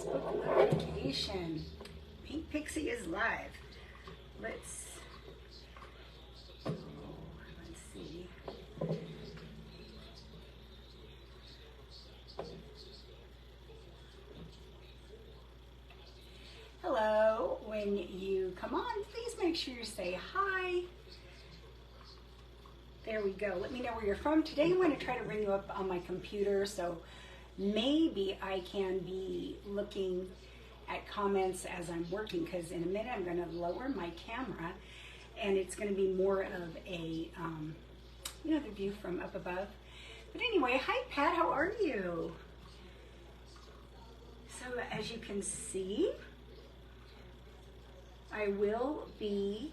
Facebook notification. Paint Pixie is live. Let's see. Hello. When you come on, please make sure you say hi. There we go. Let me know where you're from. Today I'm going to try to bring you up on my computer, so maybe I can be looking at comments as I'm working, because in a minute I'm going to lower my camera and it's going to be more of a, the view from up above. But anyway, hi Pat, how are you? So as you can see, I will be,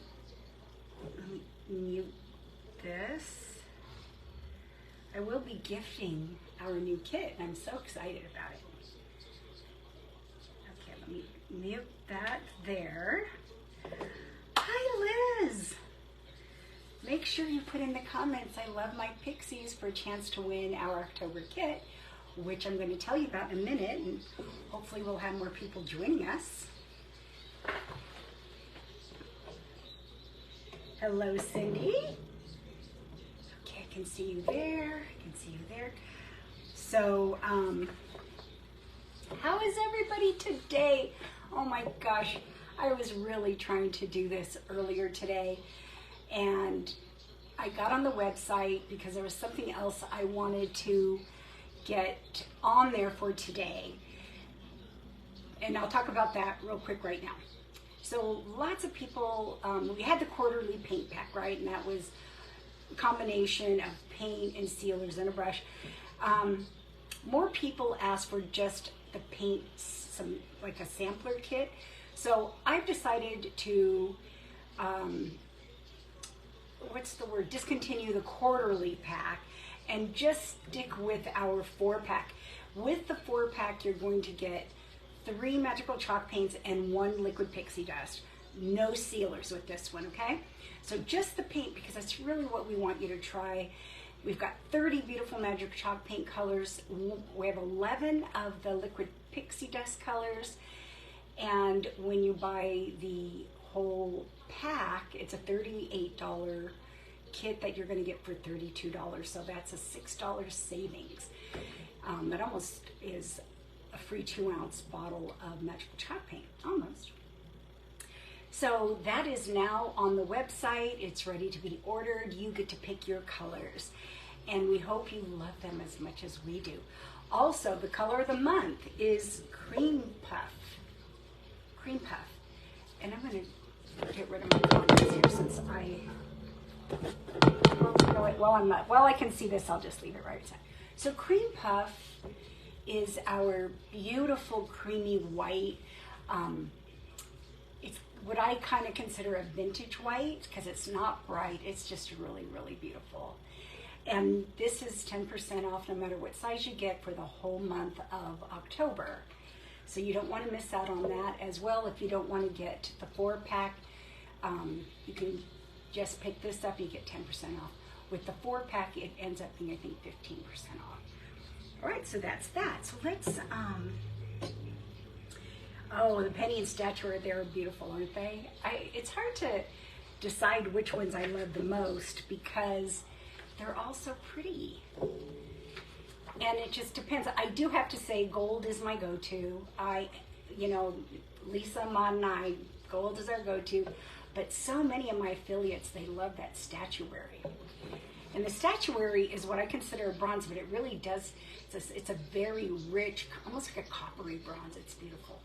let me mute this. I will be gifting our new kit, and I'm so excited about it. Okay, let me mute that there. Hi Liz! Make sure you put in the comments, I love my pixies, for a chance to win our October kit, which I'm going to tell you about in a minute, and hopefully we'll have more people joining us. Hello Cindy. Okay, I can see you there, I can see you there. So, how is everybody today? Oh my gosh, I was really trying to do this earlier today, and I got on the website because there was something else I wanted to get on there for today, and I'll talk about that real quick right now. So lots of people, we had the quarterly paint pack, right, and that was a combination of paint and sealers and a brush. More people asked for just the paint, like a sampler kit. So I've decided to, discontinue the quarterly pack and just stick with our 4-pack. With the 4-pack, you're going to get 3 magical chalk paints and 1 liquid pixie dust. No sealers with this one, okay? So just the paint, because that's really what we want you to try. We've got 30 beautiful magic chalk paint colors. We have 11 of the liquid pixie dust colors. And when you buy the whole pack, it's a $38 kit that you're going to get for $32. So that's a $6 savings. That almost is a free 2-ounce bottle of magical chalk paint, almost. So that is now on the website. It's ready to be ordered. You get to pick your colors, and we hope you love them as much as we do. Also, the color of the month is Cream Puff. Cream Puff. And I'm going to get rid of my comments here since while I can see this, I'll just leave it right aside. So Cream Puff is our beautiful creamy white. It's what I kind of consider a vintage white, because it's not bright, it's just really, really beautiful. And this is 10% off no matter what size you get for the whole month of October. So you don't want to miss out on that. As well, if you don't want to get the 4-pack, you can just pick this up, you get 10% off. With the 4-pack, it ends up being, I think, 15% off. All right, so that's that. So let's, oh, the penny and statuary, they're beautiful, aren't they? It's hard to decide which ones I love the most because they're all so pretty. And it just depends. I do have to say gold is my go-to. Lisa, Mom, and I, gold is our go-to. But so many of my affiliates, they love that statuary. And the statuary is what I consider a bronze, but it really does, it's a very rich, almost like a coppery bronze. It's beautiful.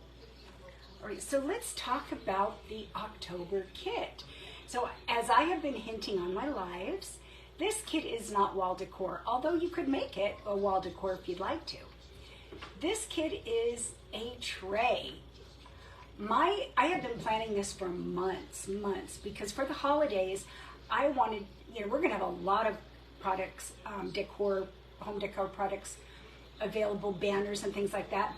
All right, so let's talk about the October kit. So as I have been hinting on my lives, this kit is not wall decor, although you could make it a wall decor if you'd like to. This kit is a tray. I have been planning this for months, because for the holidays, I wanted, we're gonna have a lot of products, home decor products available, banners and things like that.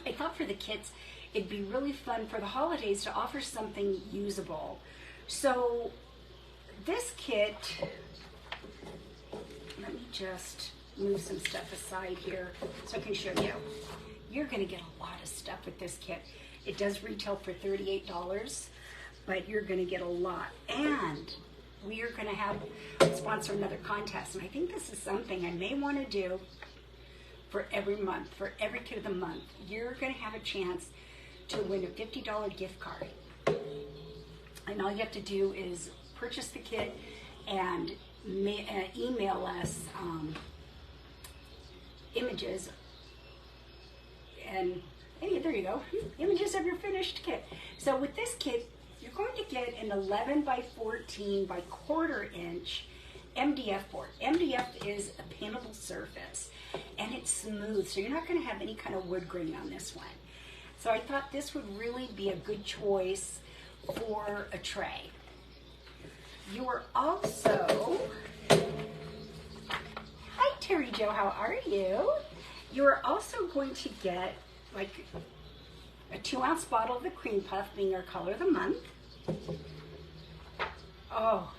I thought for the kits, it'd be really fun for the holidays to offer something usable. So this kit, let me just move some stuff aside here so I can show you. You're going to get a lot of stuff with this kit. It does retail for $38, but you're going to get a lot. And we are going to sponsor another contest. And I think this is something I may want to do for every month, for every kit of the month. You're going to have a chance to win a $50 gift card. And all you have to do is purchase the kit and email us images, and there you go, images of your finished kit. So with this kit, you're going to get an 11 by 14 by quarter inch MDF board. MDF is a paintable surface, and it's smooth, so you're not going to have any kind of wood grain on this one. So I thought this would really be a good choice for a tray. You are also, hi Terry Jo, how are you? You are also going to get like a 2-ounce bottle of the cream puff, being our color of the month. Oh,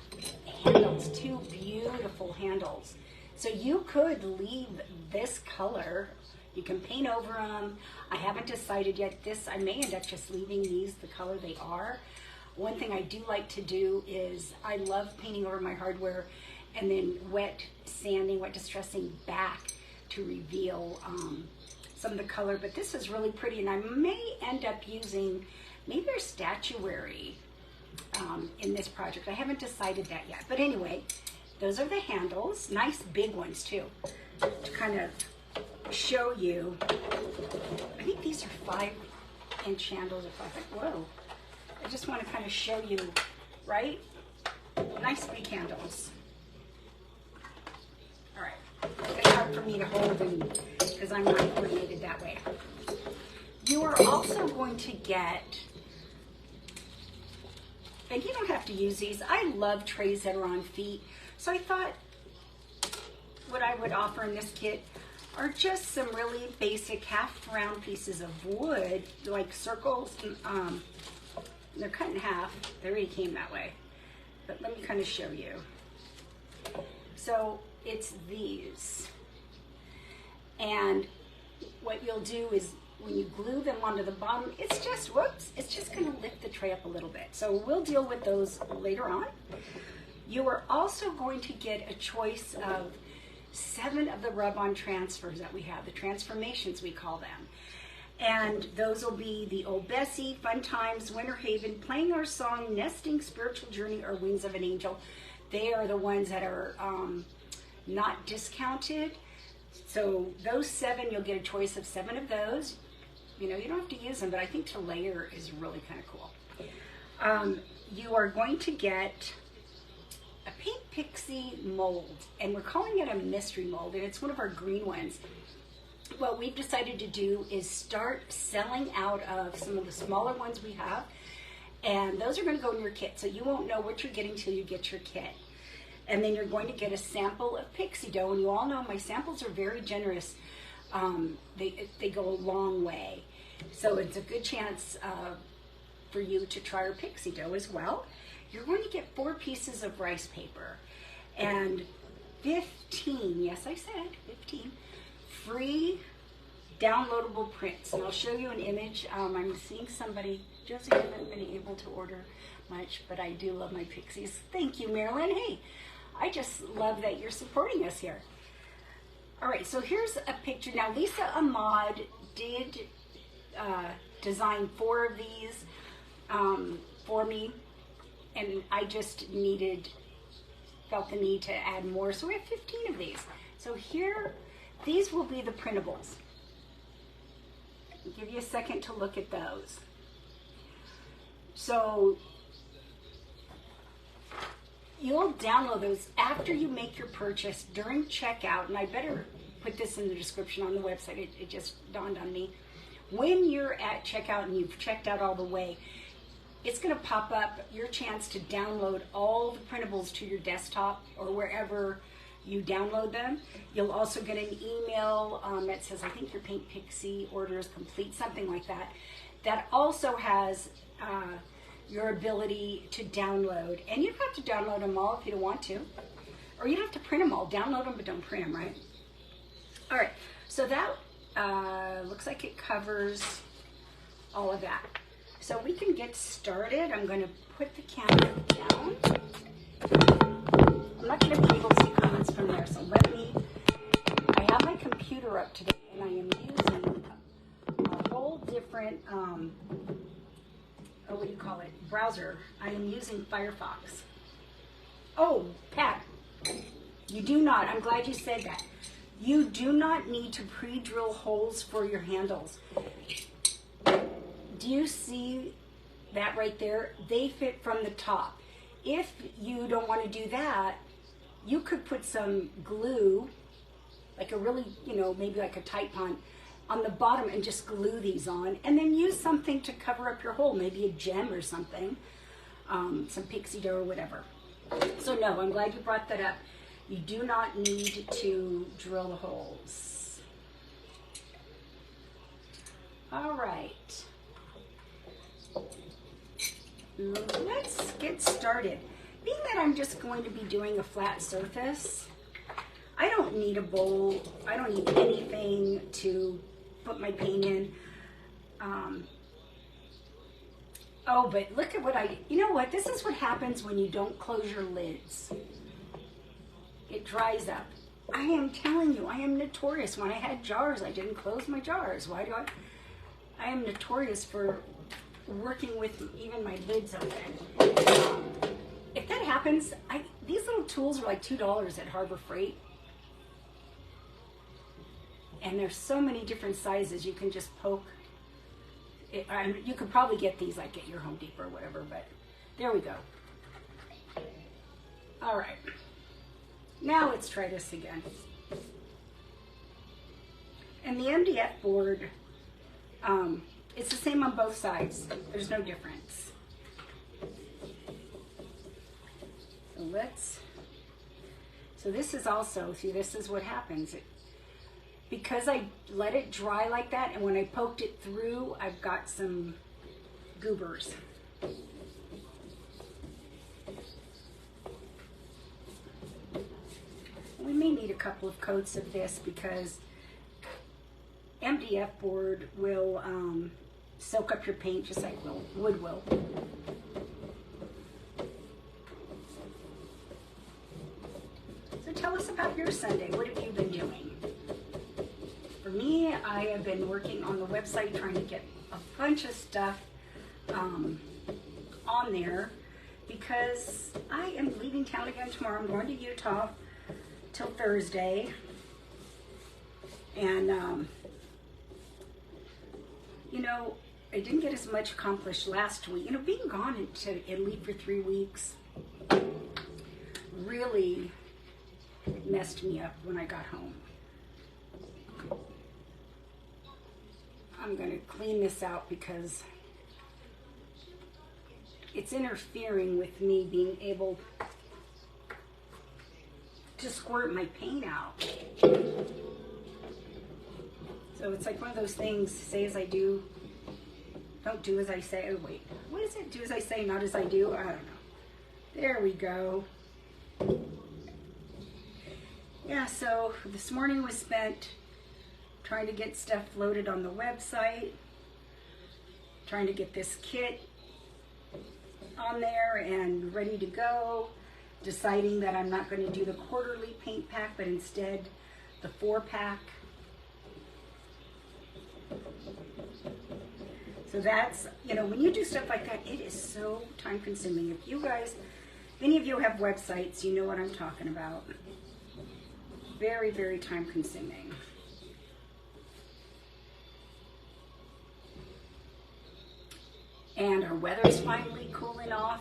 handles, 2 beautiful handles. So you could leave this color. You can paint over them. I haven't decided yet. I may end up just leaving these the color they are. One thing I do like to do is I love painting over my hardware and then wet distressing back to reveal some of the color. But this is really pretty, and I may end up using maybe their statuary in this project. I haven't decided that yet. But anyway, those are the handles. Nice big ones too, to kind of show you. I think these are 5-inch handles. Whoa. I just want to kind of show you, right? Nice big handles. All right. It's hard for me to hold because I'm not coordinated that way. You are also going to get, and you don't have to use these. I love trays that are on feet. So I thought what I would offer in this kit are just some really basic half round pieces of wood, like circles. They're cut in half. They already came that way. But let me kind of show you. So it's these. And what you'll do is when you glue them onto the bottom, it's just going to lift the tray up a little bit. So we'll deal with those later on. You are also going to get a choice of 7 of the rub-on transfers that we have, the transformations we call them. And those will be the Old Bessie, Fun Times, Winter Haven, Playing Our Song, Nesting, Spiritual Journey, or Wings of an Angel. They are the ones that are not discounted. So those 7, you'll get a choice of 7 of those. You know, you don't have to use them, but I think to layer is really kind of cool. You are going to get a Paint Pixie mold, and we're calling it a mystery mold, and it's one of our green ones. What we've decided to do is start selling out of some of the smaller ones we have, and those are going to go in your kit, so you won't know what you're getting till you get your kit. And then you're going to get a sample of pixie dough, and you all know my samples are very generous. They go a long way, so it's a good chance for you to try our pixie dough as well. You're going to get 4 pieces of rice paper and 15, yes I said 15, free downloadable prints. And I'll show you an image. I'm seeing somebody, Josie, hasn't been able to order much, but I do love my pixies. Thank you, Marilyn. Hey, I just love that you're supporting us here. All right, so here's a picture. Now, Lisa Ahmad did design 4 of these for me, and I just felt the need to add more. So we have 15 of these. So here, these will be the printables. I'll give you a second to look at those. So you'll download those after you make your purchase during checkout, and I better put this in the description on the website. It just dawned on me. When you're at checkout and you've checked out all the way, it's going to pop up your chance to download all the printables to your desktop or wherever you download them. You'll also get an email that says, I think your Paint Pixie order is complete, something like that. That also has your ability to download. And you don't have to download them all if you don't want to. Or you don't have to print them all. Download them, but don't print them, right? All right, so that looks like it covers all of that. So we can get started. I'm going to put the camera down. I'm not going to be able to see comments from there, so I have my computer up today, and I am using a whole different, what do you call it, browser. I am using Firefox. Oh, Pat, you do not, I'm glad you said that. You do not need to pre-drill holes for your handles. Do you see that right there? They fit from the top. If you don't want to do that, you could put some glue, like a really, maybe like a Titebond, on the bottom and just glue these on, and then use something to cover up your hole, maybe a gem or something, some pixie dough or whatever. So no, I'm glad you brought that up. You do not need to drill the holes. All right. Let's get started. Being that I'm just going to be doing a flat surface, I don't need a bowl. I don't need anything to put my paint in. Oh, but look at what you know what? This is what happens when you don't close your lids. It dries up. I am telling you, I am notorious. When I had jars, I didn't close my jars. Why do I am notorious for working with even my lids open. If that happens, these little tools are like $2 at Harbor Freight. And there's so many different sizes. You can just poke. You could probably get these like at your Home Depot or whatever, but there we go. All right. Now let's try this again. And the MDF board, it's the same on both sides. There's no difference. So this is also, see, this is what happens. Because I let it dry like that, and when I poked it through, I've got some goobers. We may need a couple of coats of this because MDF board will soak up your paint just like wood will. So tell us about your Sunday. What have you been doing? For me, I have been working on the website trying to get a bunch of stuff on there because I am leaving town again tomorrow. I'm going to Utah till Thursday. And, I didn't get as much accomplished last week. Being gone to Italy for 3 weeks really messed me up when I got home. I'm going to clean this out because it's interfering with me being able to squirt my paint out. So it's like one of those things, say as I do, don't do as I say. Oh wait, what is it? Do as I say, not as I do? I don't know. There we go. Yeah, so this morning was spent trying to get stuff loaded on the website, trying to get this kit on there and ready to go, deciding that I'm not going to do the quarterly paint pack, but instead the 4-pack. So that's, when you do stuff like that, it is so time consuming. If any of you have websites, you know what I'm talking about. Very, very time consuming. And our weather's finally cooling off.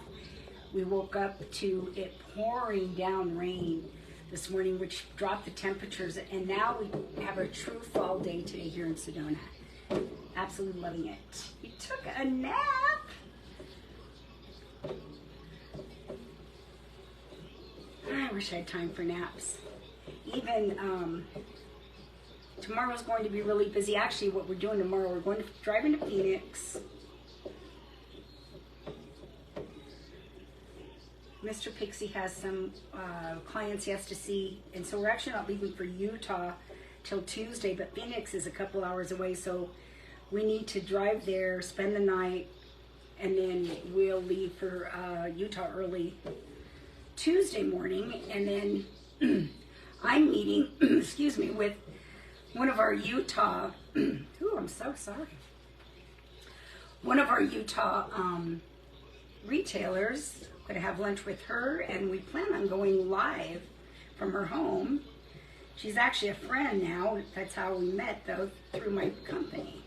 We woke up to it pouring down rain this morning, which dropped the temperatures, and now we have a true fall day today here in Sedona. Absolutely loving it. We took a nap. I wish I had time for naps. Even tomorrow's going to be really busy. Actually, what we're doing tomorrow, we're going to drive into Phoenix. Mr. Pixie has some clients he has to see, and so we're actually not leaving for Utah till Tuesday, but Phoenix is a couple hours away, so we need to drive there, spend the night, and then we'll leave for Utah early Tuesday morning. And then I'm meeting, excuse me, with one of our Utah, ooh, I'm so sorry. One of our Utah retailers. I'm going to have lunch with her, and we plan on going live from her home. She's actually a friend now. That's how we met, though, through my company.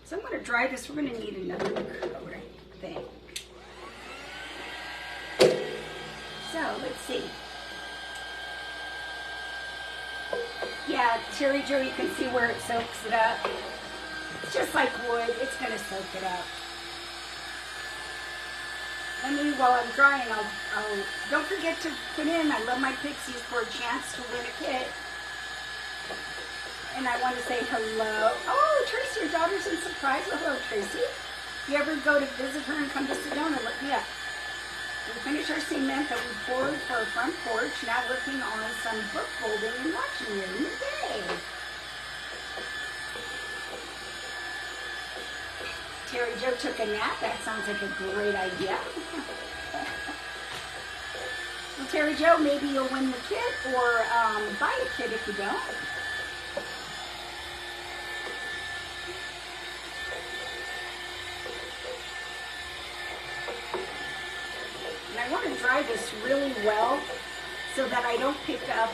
So I'm going to dry this. We're going to need another coat, I think. So let's see. Yeah, Terry Joe, you can see where it soaks it up. It's just like wood. It's going to soak it up. And then while I'm drying, I'll don't forget to put in, I love my Pixies for a chance to win a kit. And I want to say hello. Oh, Tracy, your daughter's in Surprise. Well, hello, Tracy. If you ever go to visit her and come to Sedona, look me up. We finished our cement that we poured for our front porch. Now working on some book folding and watching you. Yay! Terry Joe took a nap. That sounds like a great idea. Well, Terry Joe, maybe you'll win the kit or buy a kit if you don't. And I want to dry this really well so that I don't pick it up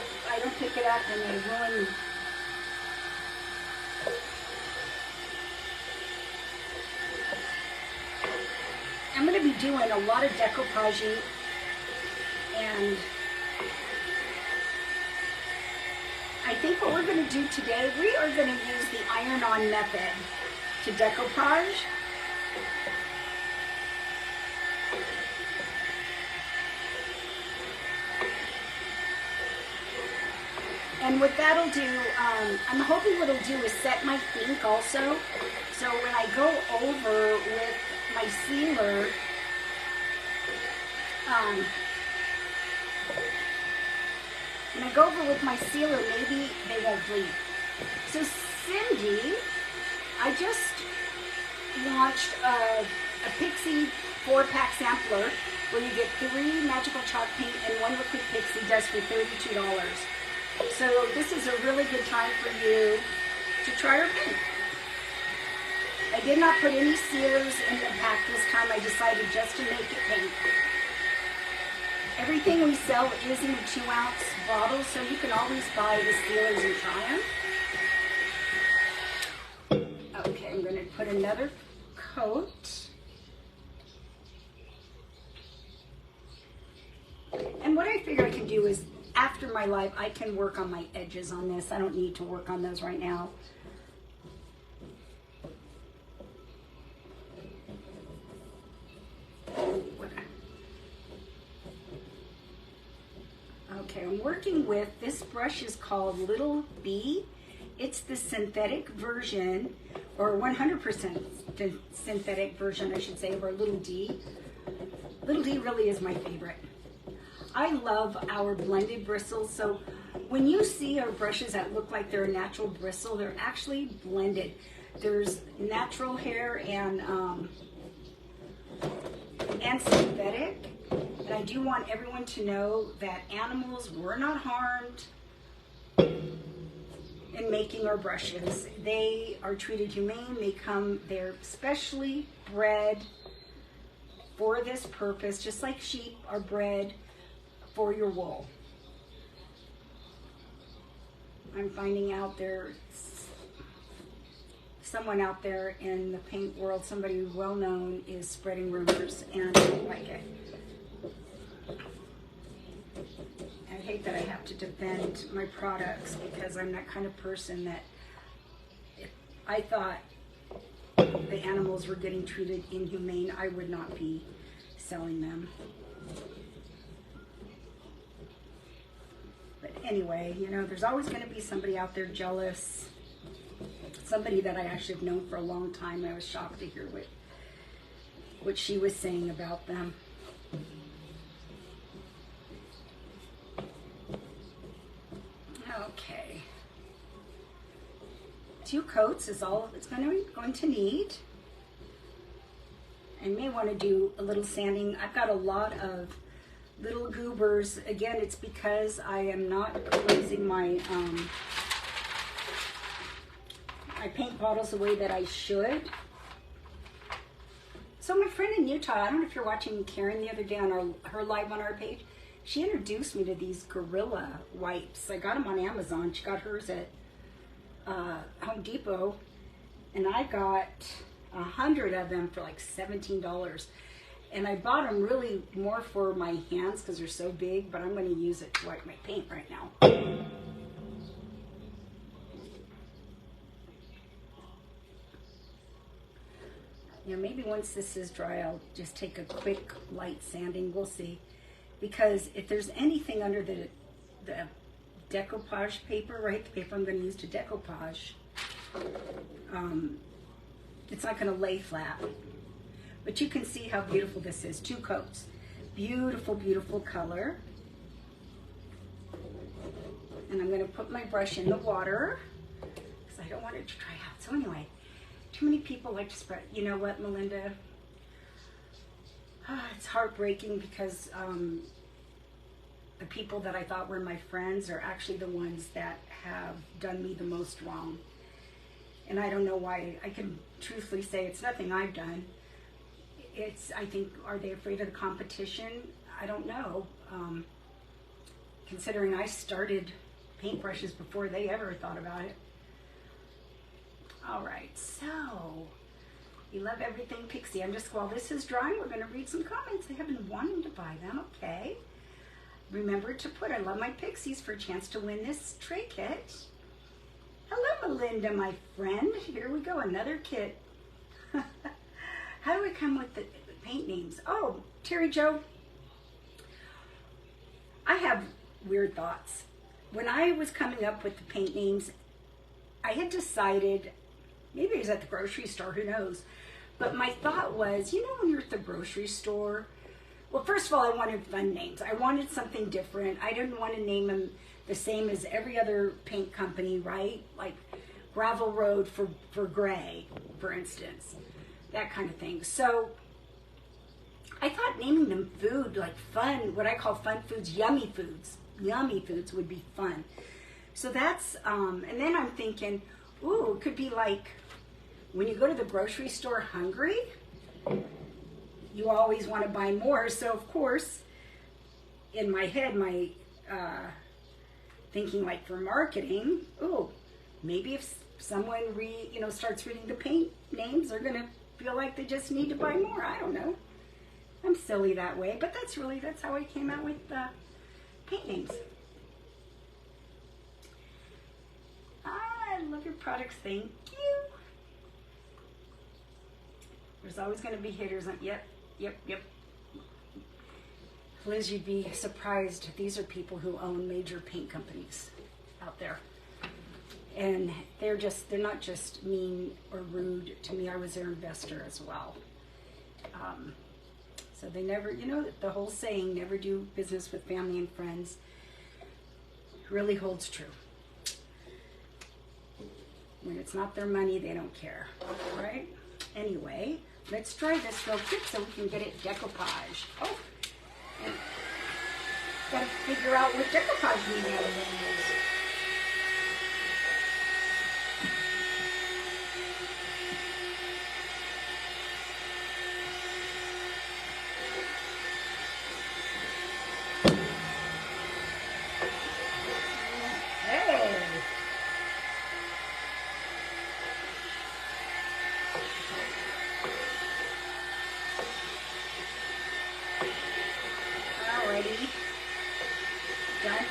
and I ruin. I'm going to be doing a lot of decoupaging, and I think what we're going to do today, we are going to use the iron-on method to decoupage. And what that'll do, I'm hoping what it'll do is set my ink also. So when I go over with my sealer, when I go over with my sealer, maybe they won't bleed. So Cindy, I just launched a Pixie 4-pack sampler where you get 3 magical chalk paint and 1 liquid Pixie dust for $32. So this is a really good time for you to try our paint. I did not put any sealers in the pack this time. I decided just to make it paint. Everything we sell is in a 2-ounce bottle, so you can always buy the sealers and try them. Okay, I'm going to put another coat. And what I figure I can do is, after my live, I can work on my edges on this. I don't need to work on those right now. Okay, I'm working with, this brush is called Little B. It's the synthetic version, or 100% synthetic version, I should say, of our Little D. Little D really is my favorite. I love our blended bristles. So when you see our brushes that look like they're a natural bristle, they're actually blended. There's natural hair and synthetic. And I do want everyone to know that animals were not harmed in making our brushes. They are treated humane. They're specially bred for this purpose, just like sheep are bred for your wool. I'm finding out there's someone out there in the paint world, somebody well known, is spreading rumors, and I don't like it. I hate that I have to defend my products because I'm that kind of person that if I thought the animals were getting treated inhumane, I would not be selling them. But anyway, you know, there's always going to be somebody out there jealous. Somebody that I actually have known for a long time. I was shocked to hear what she was saying about them. Okay. 2 coats is all it's going to need. I may want to do a little sanding. I've got a lot of little goobers. Again, it's because I am not closing my my paint bottles the way that I should. So my friend in Utah, I don't know if you're watching Karen the other day on her live on our page, she introduced me to these Gorilla wipes. I got them on Amazon. She got hers at Home Depot, and I got 100 of them for like $17. And I bought them really more for my hands because they're so big, but I'm going to use it to wipe my paint right now. Yeah, maybe once this is dry, I'll just take a quick light sanding. We'll see. Because if there's anything under the decoupage paper, right, the paper I'm going to use to decoupage, it's not going to lay flat. But you can see how beautiful this is. 2 coats. Beautiful, beautiful color. And I'm going to put my brush in the water because I don't want it to dry out. So anyway, too many people like to spread. You know what, Melinda? It's heartbreaking because the people that I thought were my friends are actually the ones that have done me the most wrong. And I don't know why. I can truthfully say it's nothing I've done. It's, I think, are they afraid of the competition? I don't know. Considering I started paintbrushes before they ever thought about it. All right, so you love everything Pixie. I'm just, while this is drying, we're going to read some comments. I have been wanting to buy them. Okay. Remember to put I love my Pixies for a chance to win this tray kit. Hello, Melinda, my friend. Here we go, another kit. How do I come with the paint names? Oh, Terry Joe, I have weird thoughts. When I was coming up with the paint names, I had decided, maybe it was at the grocery store, who knows, but my thought was, you know, when you're at the grocery store, well, first of all, I wanted fun names. I wanted something different. I didn't want to name them the same as every other paint company, right? Like Gravel Road for gray, for instance. That kind of thing. So I thought naming them food, like fun, what I call fun foods, yummy foods would be fun. So that's, and then I'm thinking, ooh, it could be like when you go to the grocery store hungry, you always want to buy more. So of course, in my head, my thinking like for marketing, ooh, maybe if someone starts reading the paint names, they're gonna feel like they just need to buy more. I don't know. I'm silly that way, but that's how I came out with paint names. I love your products. Thank you. There's always going to be haters. Yep. Liz, you'd be surprised. These are people who own major paint companies out there. And they're not just mean or rude to me. I was their investor as well. So they never, the whole saying, never do business with family and friends, really holds true. When it's not their money, they don't care, right? Anyway, let's try this real quick so we can get it decoupaged. Oh, and gotta figure out what decoupage medium it is.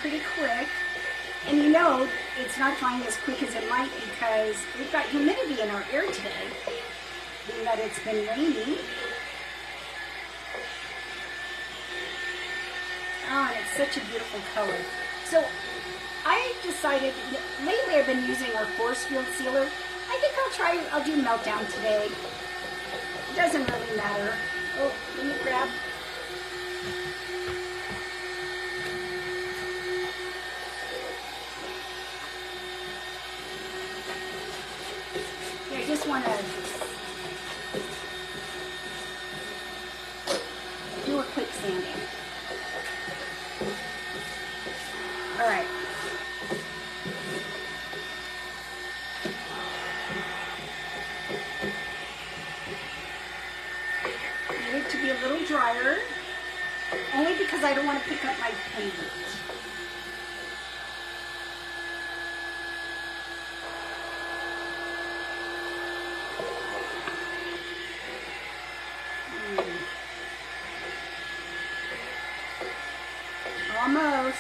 Pretty quick, and it's not drying as quick as it might because we've got humidity in our air today, being that it's been raining. Oh, and it's such a beautiful color. So I decided, lately I've been using our force field sealer. I think I'll do Meltdown today. It doesn't really matter. Oh, let me grab. just want to do a quick sanding. All right. Need it to be a little drier, only because I don't want to pick up my paint. Almost.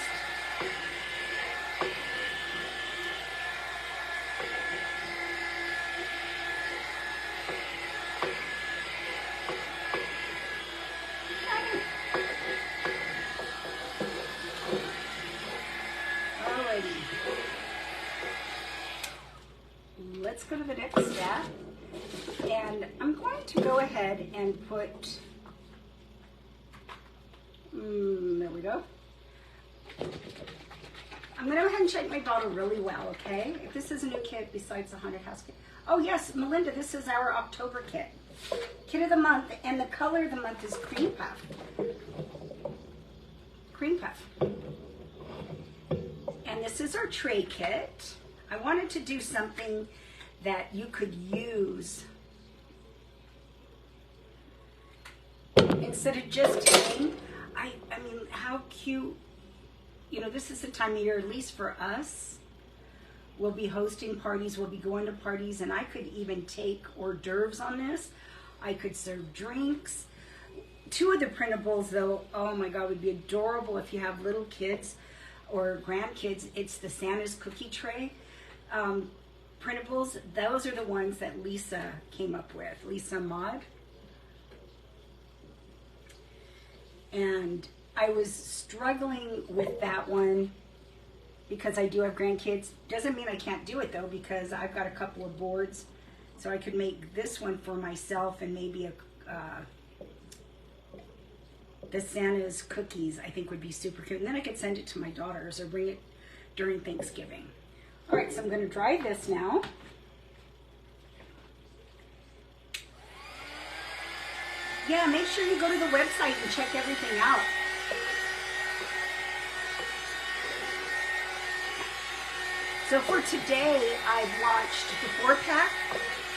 Alrighty. Let's go to the next step. And I'm going to go ahead and put, there we go. I'm going to go ahead and shake my bottle really well, okay? If this is a new kit besides the Haunted House kit. Oh yes, Melinda, this is our October kit. Kit of the month, and the color of the month is Cream Puff. Cream Puff. And this is our tray kit. I wanted to do something that you could use instead of just taking. I mean, how cute. You know, this is the time of year, at least for us, we'll be hosting parties, we'll be going to parties, and I could even take hors d'oeuvres on this. I could serve drinks. Two of the printables, though, oh my God, would be adorable if you have little kids or grandkids. It's the Santa's cookie tray printables. Those are the ones that Lisa came up with, Lisa Maud. And I was struggling with that one because I do have grandkids. Doesn't mean I can't do it though, because I've got a couple of boards. So I could make this one for myself and maybe the Santa's cookies I think would be super cute. And then I could send it to my daughters or bring it during Thanksgiving. All right, so I'm gonna dry this now. Yeah, make sure you go to the website and check everything out. So for today, I've launched the 4-pack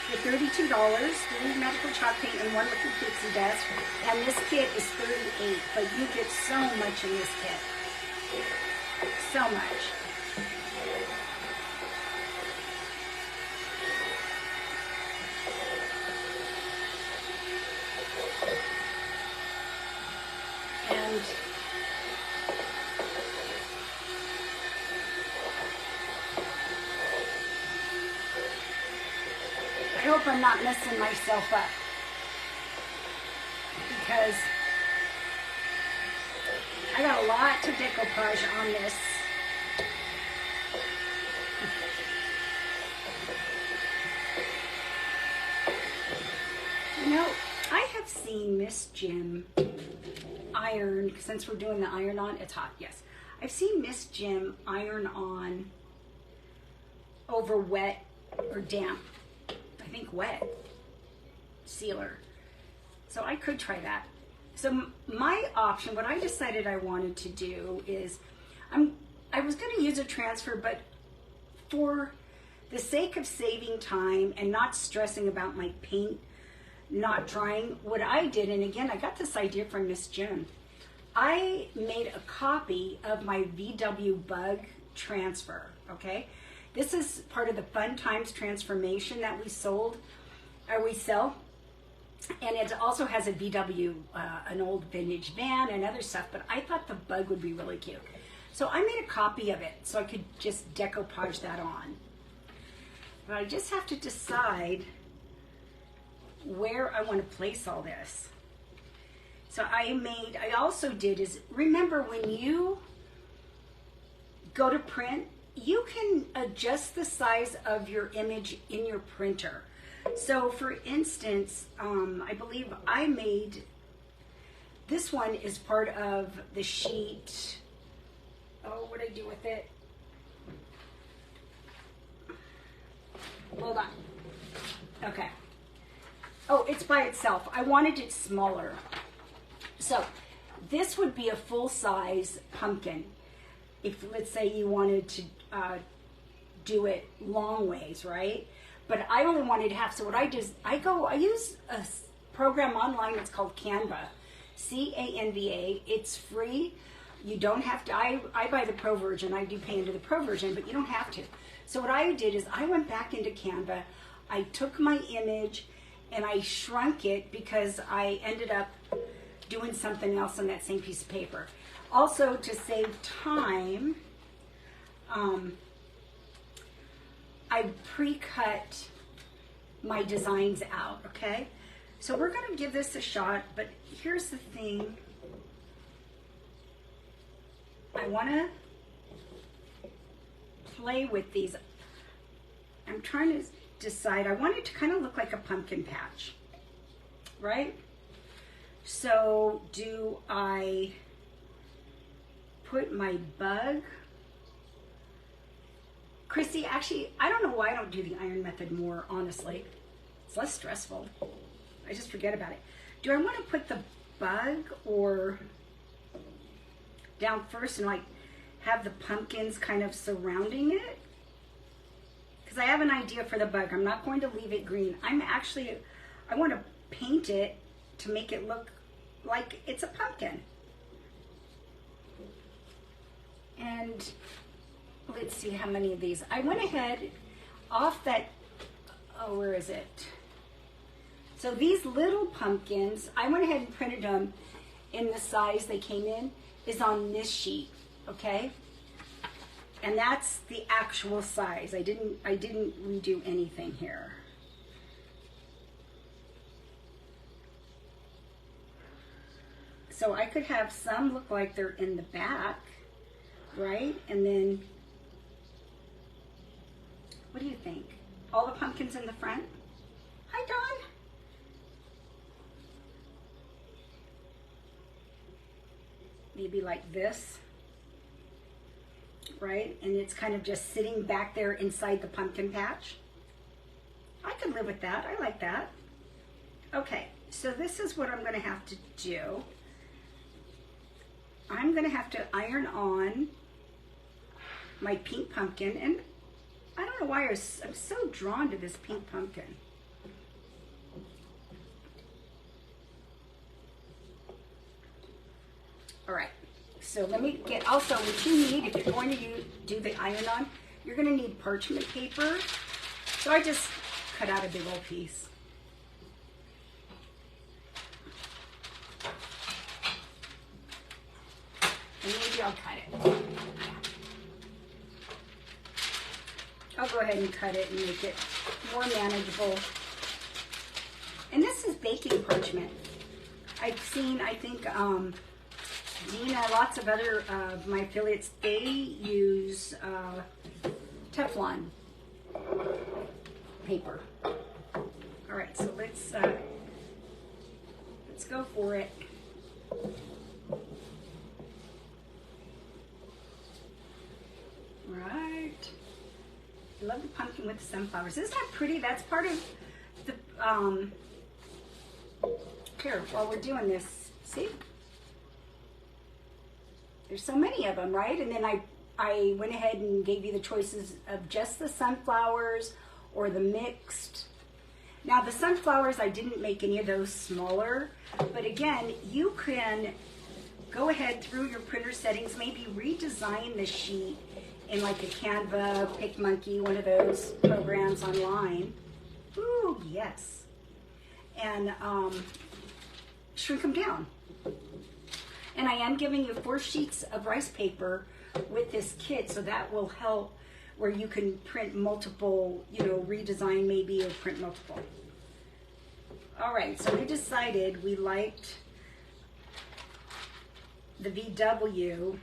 for $32, 3 magical chalk paint and 1 liquid pixie dust. And this kit is $38, but you get so much in this kit. So much. And I hope I'm not messing myself up, because I got a lot to decoupage on this. You know, I have seen Miss Jim iron, since we're doing the iron on, it's hot, yes. I've seen Miss Jim iron on over wet or damp, I think wet sealer. So I could try that. So my option, what I decided I wanted to do is, I was going to use a transfer, but for the sake of saving time and not stressing about my paint not drying, what I did, and again, I got this idea from Miss Jim, I made a copy of my VW Bug transfer, okay? This is part of the Fun Times transformation that we sell, and it also has a VW, an old vintage van and other stuff, but I thought the Bug would be really cute. So I made a copy of it so I could just decoupage that on. But I just have to decide where I want to place all this. So I also did is, remember when you go to print, you can adjust the size of your image in your printer. So for instance, I believe I made, this one is part of the sheet. Oh, what did I do with it? Hold on. Okay. Oh, it's by itself. I wanted it smaller. So this would be a full-size pumpkin. If, let's say, you wanted to do it long ways, right? But I only wanted half. So what I do is I use a program online. It's called Canva, Canva. It's free. You don't have to. I buy the pro version. I do pay into the pro version, but you don't have to. So what I did is I went back into Canva. I took my image and I shrunk it because I ended up doing something else on that same piece of paper. Also, to save time, I pre-cut my designs out, okay? So we're gonna give this a shot, but here's the thing. I wanna play with these. I'm trying to decide, I want it to kind of look like a pumpkin patch, right? So do I put my bug? Chrissy, actually, I don't know why I don't do the iron method more, honestly. It's less stressful. I just forget about it. Do I want to put the bug or down first and like have the pumpkins kind of surrounding it? Because I have an idea for the bug. I'm not going to leave it green. I want to paint it to make it look like it's a pumpkin. And let's see how many of these. I went ahead off that, oh, where is it? So these little pumpkins, I went ahead and printed them in the size they came in, is on this sheet, okay? And that's the actual size. I didn't redo anything here. So I could have some look like they're in the back, right? And then, what do you think? All the pumpkins in the front? Hi, Dawn. Maybe like this, right? And it's kind of just sitting back there inside the pumpkin patch. I could live with that. I like that. Okay, so this is what I'm going to have to do. I'm going to have to iron on my pink pumpkin, and I don't know why I'm so drawn to this pink pumpkin. All right, so let me get, also what you need, if you're going to do the iron on, you're going to need parchment paper. So I just cut out a big old piece. And maybe I'll cut it. I'll go ahead and cut it and make it more manageable. And this is baking parchment. I've seen, I think, Dina, lots of other my affiliates, they use Teflon paper. All right, so let's go for it. Right. I love the pumpkin with the sunflowers. Isn't that pretty? That's part of the here, while we're doing this, see? There's so many of them, right? And then I went ahead and gave you the choices of just the sunflowers or the mixed. Now the sunflowers, I didn't make any of those smaller, but again, you can go ahead through your printer settings, maybe redesign the sheet in like a Canva, PicMonkey, one of those programs online. Ooh, yes. And shrink them down. And I am giving you 4 sheets of rice paper with this kit, so that will help where you can print multiple, you know, redesign maybe or print multiple. All right, so we decided we liked the VW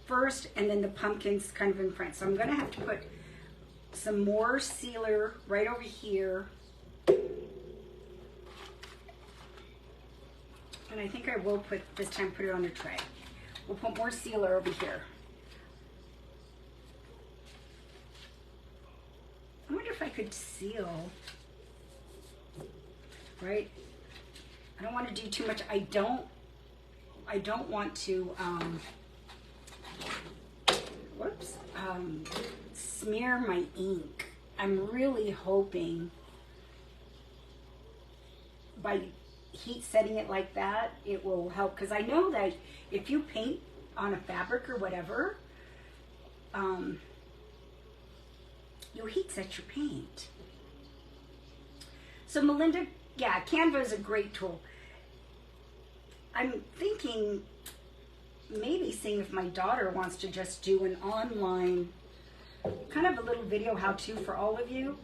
first and then the pumpkins kind of in front. So I'm gonna have to put some more sealer right over here. And I think I will put, this time put it on a tray. We'll put more sealer over here. I wonder if I could seal, right? I don't want to do too much. I don't want to, smear my ink. I'm really hoping by heat setting it like that, it will help. Because I know that if you paint on a fabric or whatever, you'll heat set your paint. So Melinda, yeah, Canva is a great tool. I'm thinking maybe seeing if my daughter wants to just do an online, kind of a little video how-to for all of you.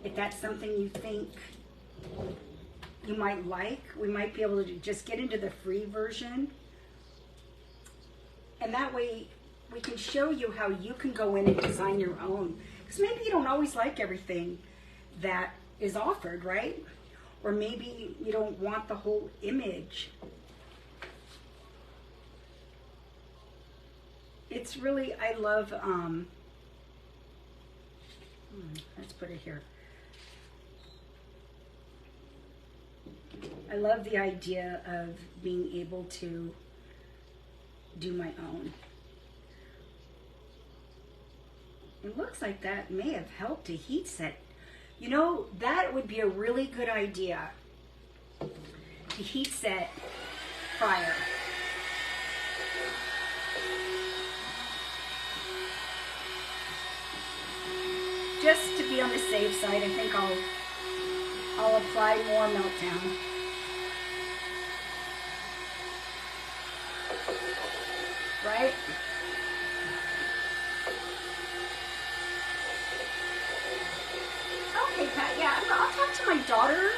If that's something you think you might like, we might be able to just get into the free version. And that way we can show you how you can go in and design your own. Because maybe you don't always like everything that is offered, right? Or maybe you don't want the whole image. It's really, I love, let's put it here. I love the idea of being able to do my own. It looks like that may have helped to heat set. You know, that would be a really good idea, to heat set prior. Just to be on the safe side, I think I'll apply more Meltdown. Right? Okay, Pat, yeah, I'll talk to my daughter,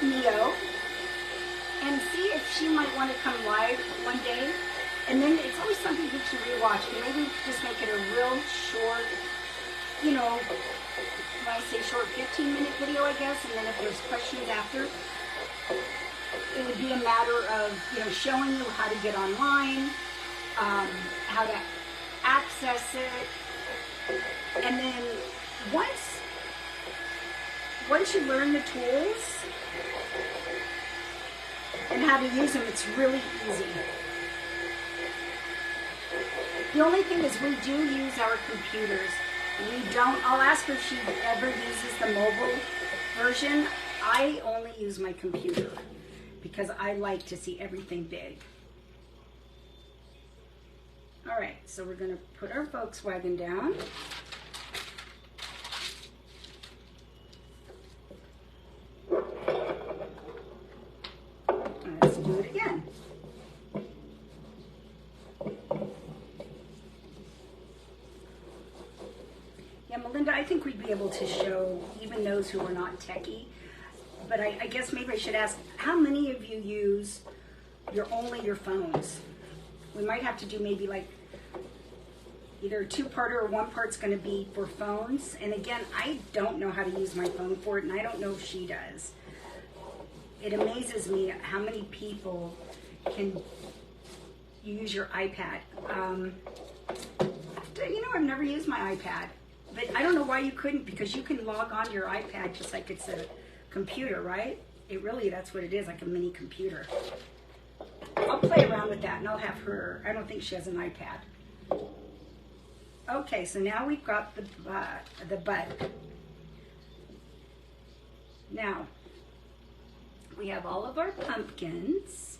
Neo, and see if she might want to come live one day. And then it's always something that you rewatch. And maybe we could just make it a real short, you know, when I say short, 15-minute video, I guess. And then if there's questions after, it would be a matter of, you know, showing you how to get online, how to access it. And then once you learn the tools and how to use them, it's really easy. The only thing is we do use our computers. I'll ask her if she ever uses the mobile version. I only use my computer because I like to see everything big. All right, so we're gonna put our Volkswagen down. Let's do it again. Yeah, Melinda, I think we'd be able to show even those who are not techie, but I guess maybe I should ask, how many of you use only your phones? We might have to do maybe like either a two-parter or one part's going to be for phones. And again, I don't know how to use my phone for it, and I don't know if she does. It amazes me how many people can use your iPad. You know, I've never used my iPad, but I don't know why you couldn't, because you can log on to your iPad just like it's a computer, right? That's what it is, like a mini computer. I'll play around with that, and I'll have her. I don't think she has an iPad. Okay, so now we've got the butt. Now, we have all of our pumpkins.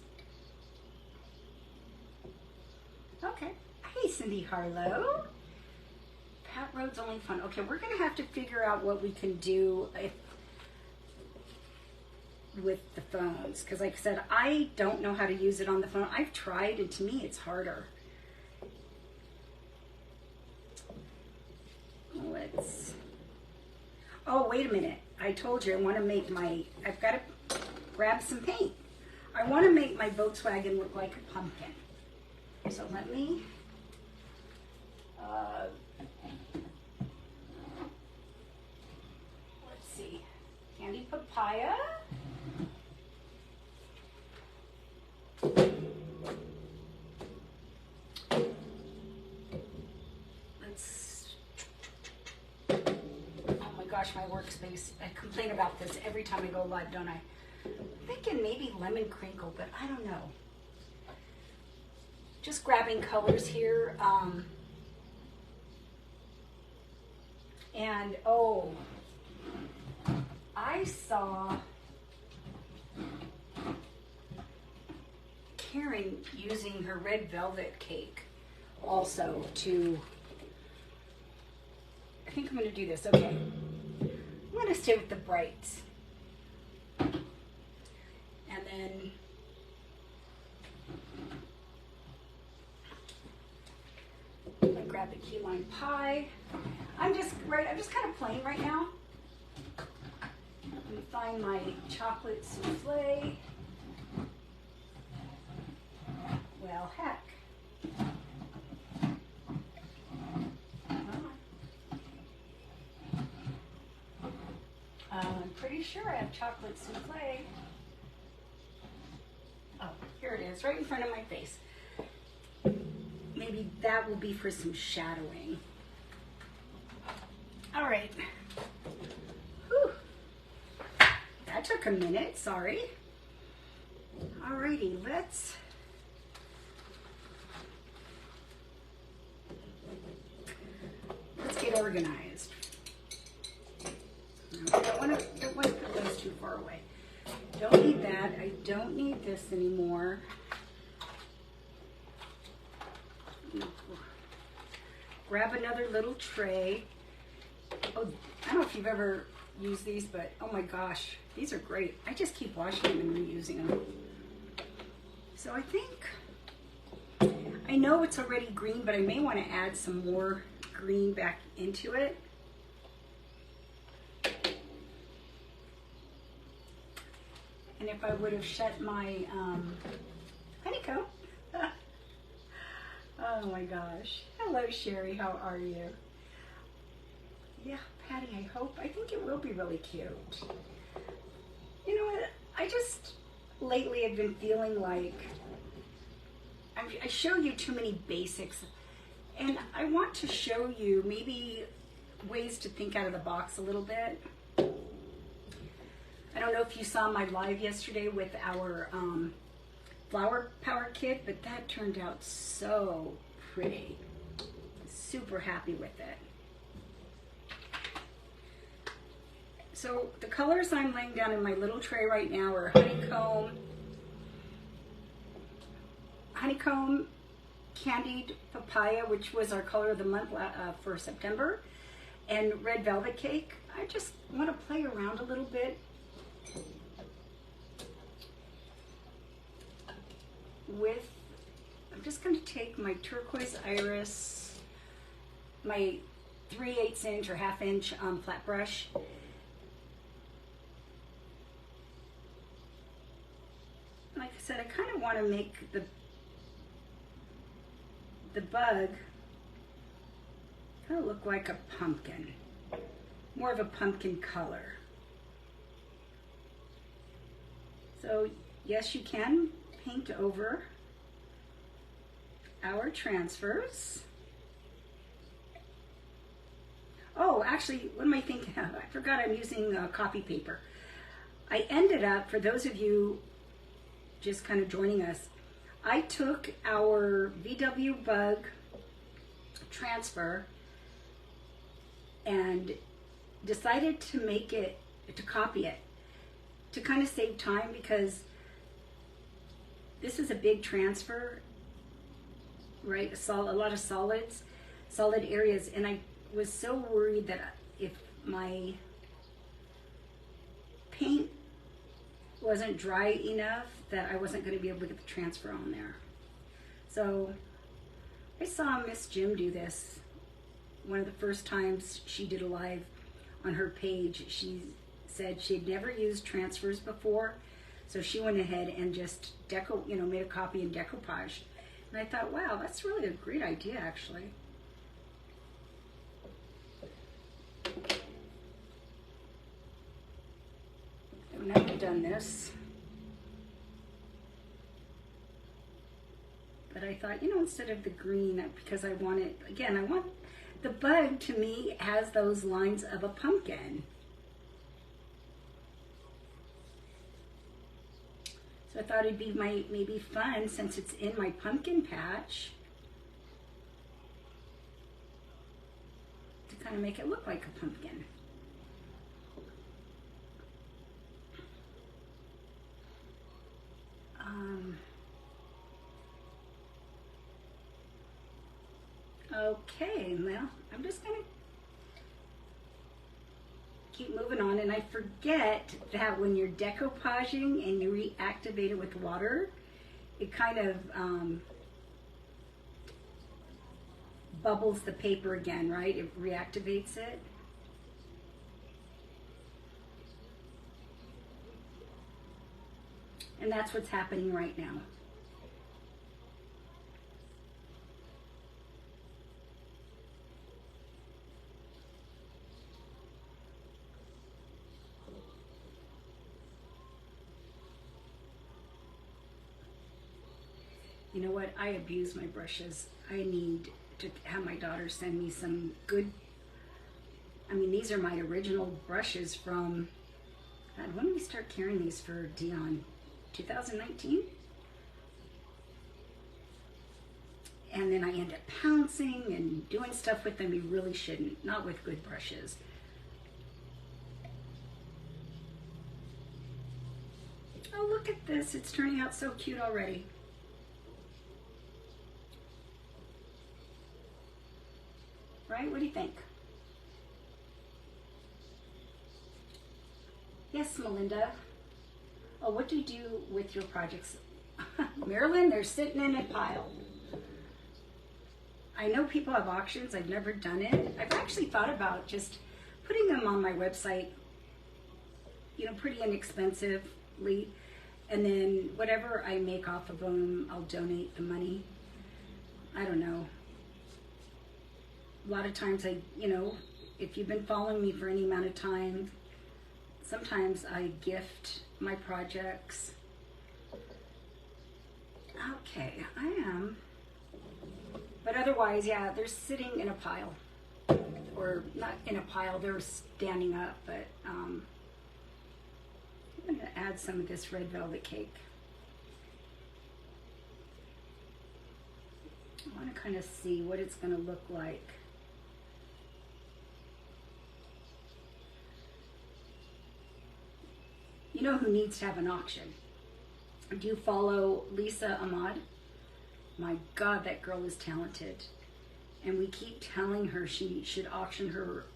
Okay. Hey, Cindy Harlow. Pat Road's only fun. Okay, we're going to have to figure out what we can do with the phones, because like I said, I don't know how to use it on the phone. I've tried, and to me it's harder. Oh, wait a minute. I told you I want to make I've got to grab some paint. I want to make my Volkswagen look like a pumpkin. So let me, let's see, candy papaya. gosh, my workspace. I complain about this every time I go live, don't I? I'm thinking maybe lemon crinkle, but I don't know. Just grabbing colors here. And oh, I saw Karen using her red velvet cake also to, I think I'm going to do this. Okay. I'm going to stay with the brights. And then I'm going to grab the key lime pie. I'm just kind of playing right now. Let me find my chocolate souffle. Well, heck. I'm pretty sure I have chocolate souffle. Oh, here it is, right in front of my face. Maybe that will be for some shadowing. All right. Whew. That took a minute, sorry. All righty, let's get organized. I don't want to put those too far away. Don't need that. I don't need this anymore. Grab another little tray. Oh, I don't know if you've ever used these, but oh my gosh, these are great. I just keep washing them and reusing them. So I think, I know it's already green, but I may want to add some more green back into it. And if I would have shut my honeycomb. Oh my gosh. Hello, Sherry. How are you? Yeah, Patty, I think it will be really cute. You know what? I just, lately I've been feeling like I show you too many basics. And I want to show you maybe ways to think out of the box a little bit. I don't know if you saw my live yesterday with our flower power kit, but that turned out so pretty. Super happy with it. So the colors I'm laying down in my little tray right now are honeycomb, candied papaya, which was our color of the month for September, and red velvet cake. I just want to play around a little bit with, I'm just going to take my turquoise iris, my 3/8 inch or 1/2 inch flat brush, like I said, I kind of want to make the bug kind of look like a pumpkin, more of a pumpkin color. So yes, you can paint over our transfers. Oh, actually, what am I thinking of? I forgot I'm using copy paper. I ended up, for those of you just kind of joining us, I took our VW Bug transfer and decided to copy it, to kind of save time, because this is a big transfer, right? A lot of solid areas, and I was so worried that if my paint wasn't dry enough that I wasn't going to be able to get the transfer on there. So I saw Miss Jim do this one of the first times she did a live on her page. She said she'd never used transfers before, so she went ahead and just made a copy and decoupaged. And I thought, wow, that's really a great idea, actually. I've never done this, but I thought, instead of the green, because I want the bug, to me, has those lines of a pumpkin. So I thought it'd be maybe fun, since it's in my pumpkin patch, to kind of make it look like a pumpkin. Okay, well, I'm just gonna keep moving on, and I forget that when you're decoupaging and you reactivate it with water, it kind of bubbles the paper again, right? It reactivates it. And that's what's happening right now. You know what? I abuse my brushes. I need to have my daughter send me some good, I mean, these are my original brushes from, God, when did we start carrying these for Dion? 2019? And then I end up pouncing and doing stuff with them you really shouldn't, not with good brushes. Oh, look at this. It's turning out so cute already. Right? What do you think? Yes, Melinda. Oh, what do you do with your projects? Marilyn, they're sitting in a pile. I know people have auctions. I've never done it. I've actually thought about just putting them on my website, you know, pretty inexpensively. And then whatever I make off of them, I'll donate the money. I don't know. A lot of times you know, if you've been following me for any amount of time, sometimes I gift my projects. Okay, I am. But otherwise, yeah, they're sitting in a pile. Or not in a pile, they're standing up, but I'm gonna add some of this red velvet cake. I wanna kind of see what it's gonna look like. You know who needs to have an auction? Do you follow Lisa Ahmad? My God, that girl is talented. And we keep telling her she should auction her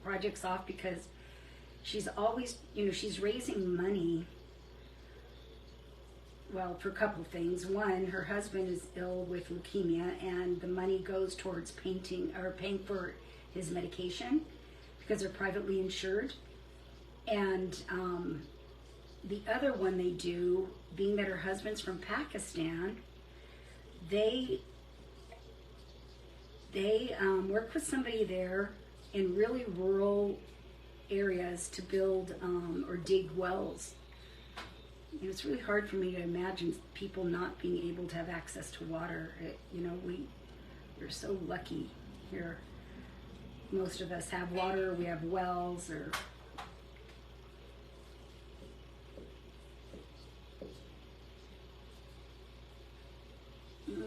projects off because she's always, you know, she's raising money. Well, for a couple of things. One, her husband is ill with leukemia, and the money goes towards paying for his medication because they're privately insured. And the other one they do, being that her husband's from Pakistan, they work with somebody there in really rural areas to build or dig wells. And it's really hard for me to imagine people not being able to have access to water. You know, we're so lucky here. Most of us have water, we have wells, or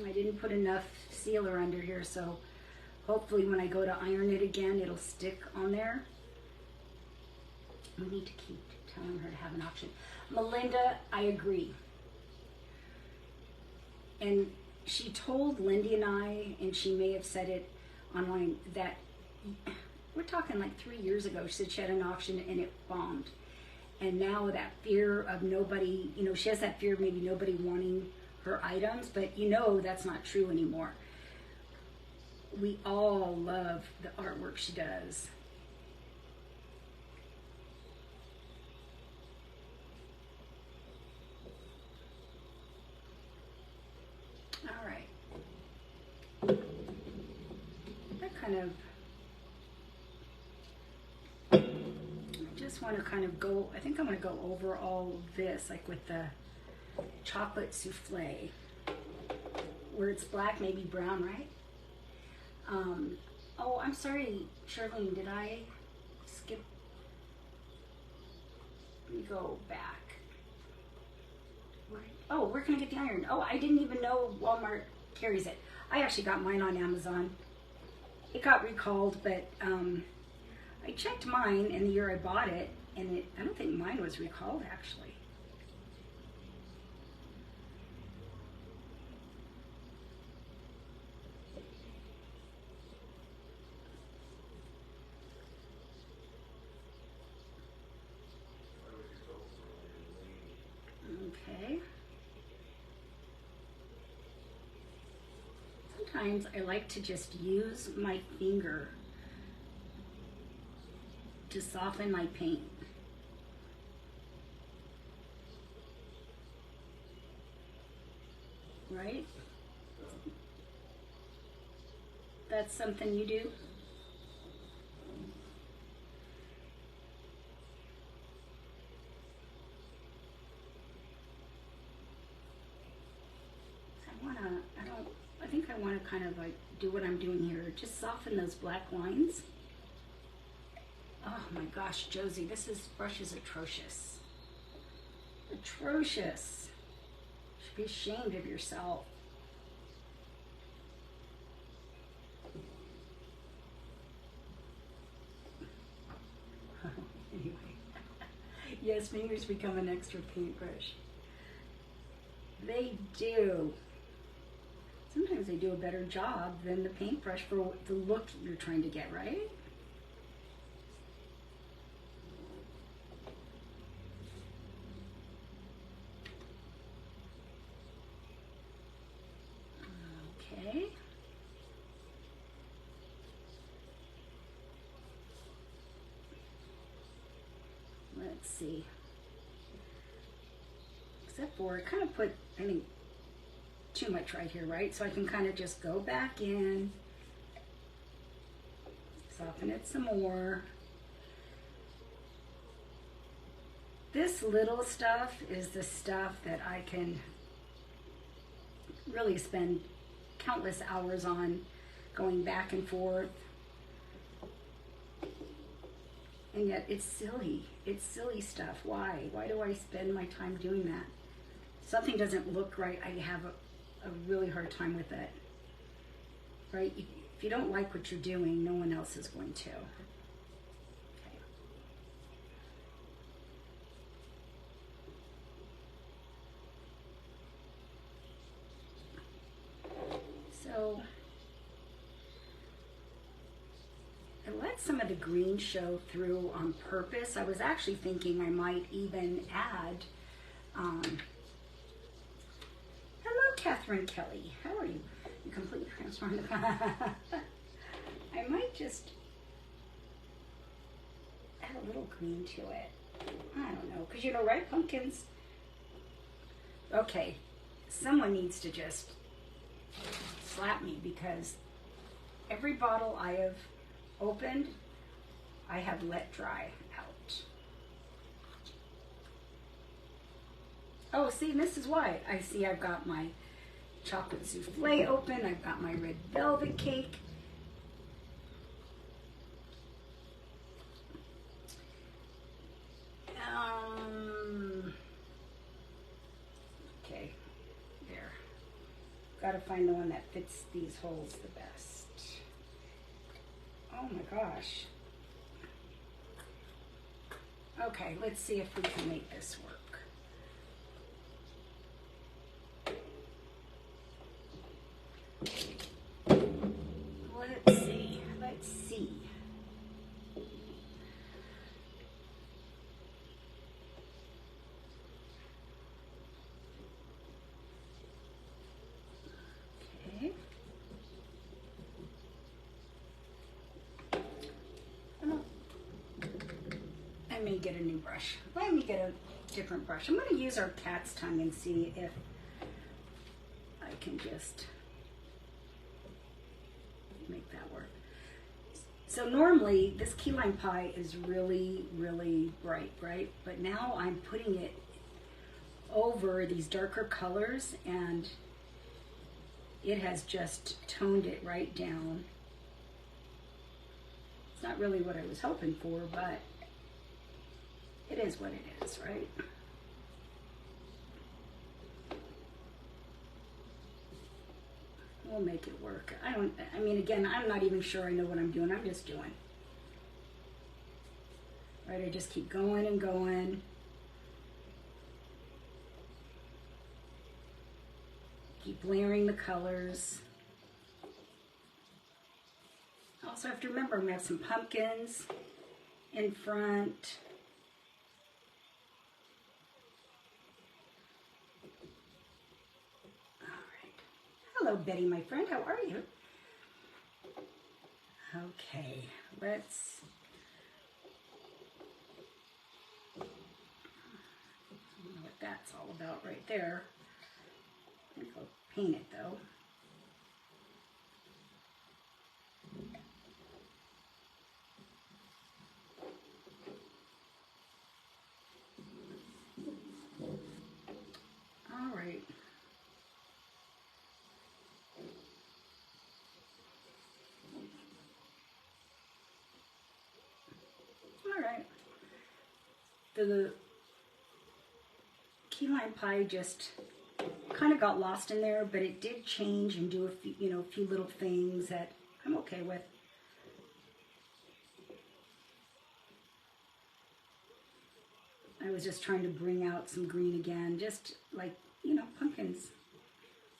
I didn't put enough sealer under here, so hopefully when I go to iron it again, it'll stick on there. We need to keep telling her to have an auction. Melinda, I agree. And she told Lindy and I, and she may have said it online, that we're talking like 3 years ago, she said she had an auction and it bombed. And now that fear of nobody, you know, she has that fear of maybe nobody wanting her items, but you know that's not true anymore. We all love the artwork she does. All right. That kind of, I just want to kind of go, I think I'm going to go over all of this, like with the chocolate souffle, where it's black, maybe brown, right? Oh, I'm sorry, Charlene, did I skip? Let me go back. Oh, where can I get the iron? Oh, I didn't even know Walmart carries it. I actually got mine on Amazon. It got recalled, but I checked mine in the year I bought it, and I don't think mine was recalled, actually. Okay. Sometimes I like to just use my finger to soften my paint. Right? That's something you do? I think I want to kind of like do what I'm doing here. Just soften those black lines. Oh my gosh, Josie, this brush is atrocious. Atrocious. You should be ashamed of yourself. Anyway. Yes, fingers become an extra paintbrush. They do. Sometimes they do a better job than the paintbrush for the look you're trying to get, right? Okay. Let's see. Except for I kind of put, I think, too much right here, right? So I can kind of just go back in, soften it some more. This little stuff is the stuff that I can really spend countless hours on, going back and forth. And yet it's silly. It's silly stuff. Why? Why do I spend my time doing that? Something doesn't look right, I have a really hard time with it, right? If you don't like what you're doing, no one else is going to. Okay. So I let some of the green show through on purpose. I was actually thinking I might even add hello, Catherine Kelly. How are you? You completely transformed. I might just add a little green to it. I don't know, because you know, right, pumpkins? Okay, someone needs to just slap me, because every bottle I have opened, I have let dry out. Oh, see, this is why. I see I've got my chocolate souffle open. I've got my red velvet cake. Okay, there. Got to find the one that fits these holes the best. Oh my gosh. Okay, let's see if we can make this work. Let's see. Okay. I may get a new brush. Let me get a different brush. I'm going to use our cat's tongue and see if I can just make that work. So normally this key lime pie is really, really bright, right? But now I'm putting it over these darker colors and it has just toned it right down. It's not really what I was hoping for, but it is what it is, right? We'll make it work. I mean, again, I'm not even sure I know what I'm doing. I'm just doing. Right, I just keep going and going. Keep layering the colors. Also have to remember, I'm gonna have some pumpkins in front. Hello, Betty, my friend. How are you? Okay, let's... I don't know what that's all about right there. I'm going to go paint it, though. All right. The key lime pie just kind of got lost in there, but it did change and do a few, a few little things that I'm okay with. I was just trying to bring out some green again, just like, pumpkins.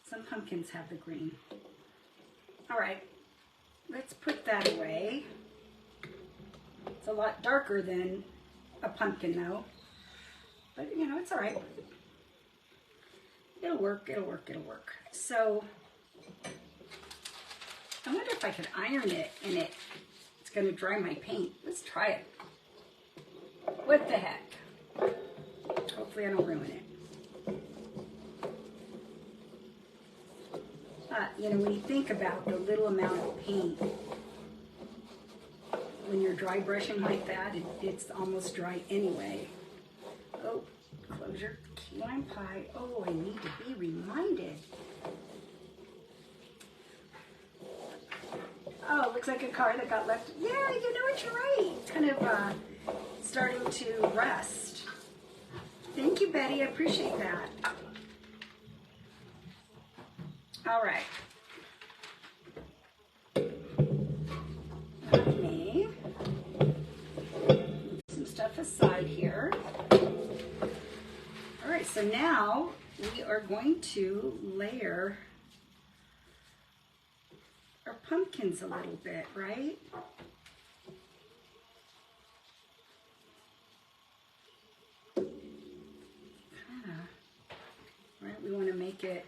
Some pumpkins have the green. All right, let's put that away. It's a lot darker than a pumpkin though, but it's all right. It'll work, it'll work, it'll work. So I wonder if I could iron it and it's gonna dry my paint. Let's try it. What the heck? Hopefully I don't ruin it. When you think about the little amount of paint, when you're dry brushing like that, it's almost dry anyway. Oh, close your key lime pie. Oh, I need to be reminded. Oh, looks like a car that got left. Yeah, what, you're right. It's kind of starting to rust. Thank you, Betty. I appreciate that. All right. Let me move some stuff aside here. All right, so now we are going to layer our pumpkins a little bit, right? Right, we want to make it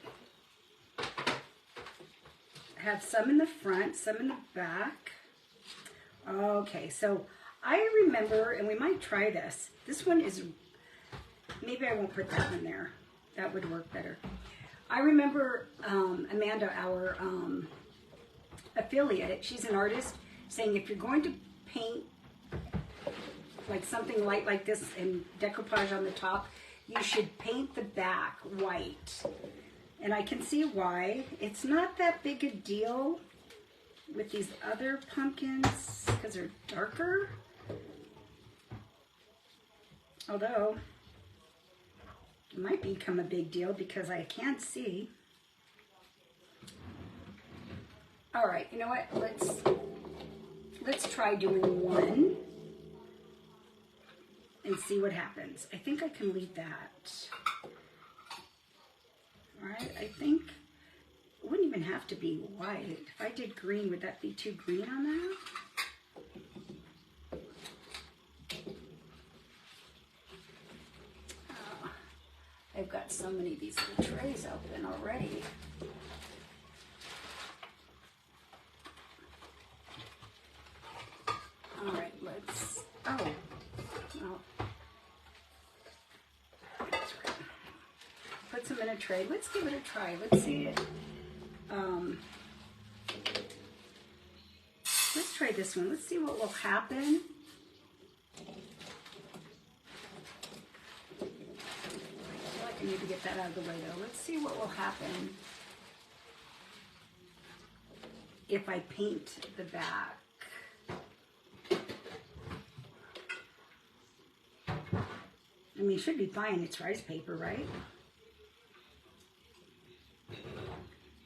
have some in the front, some in the back. Okay, so I remember, and we might try this. This one is, maybe I won't put that one there. That would work better. I remember Amanda, our affiliate, she's an artist, saying if you're going to paint like something light like this and decoupage on the top, you should paint the back white. And I can see why. It's not that big a deal with these other pumpkins because they're darker. Although it might become a big deal because I can't see. All right, you know what? Let's try doing one and see what happens. I think I can leave that. All right, I think it wouldn't even have to be white. If I did green, would that be too green on that? Oh, I've got so many of these little trays open already. All right, let's, oh, well, that's right. Put some in a tray. Let's give it a try. Let's see it. Let's try this one. Let's see what will happen. I feel like I need to get that out of the way though. Let's see what will happen if I paint the back. I mean, it should be fine. It's rice paper, right?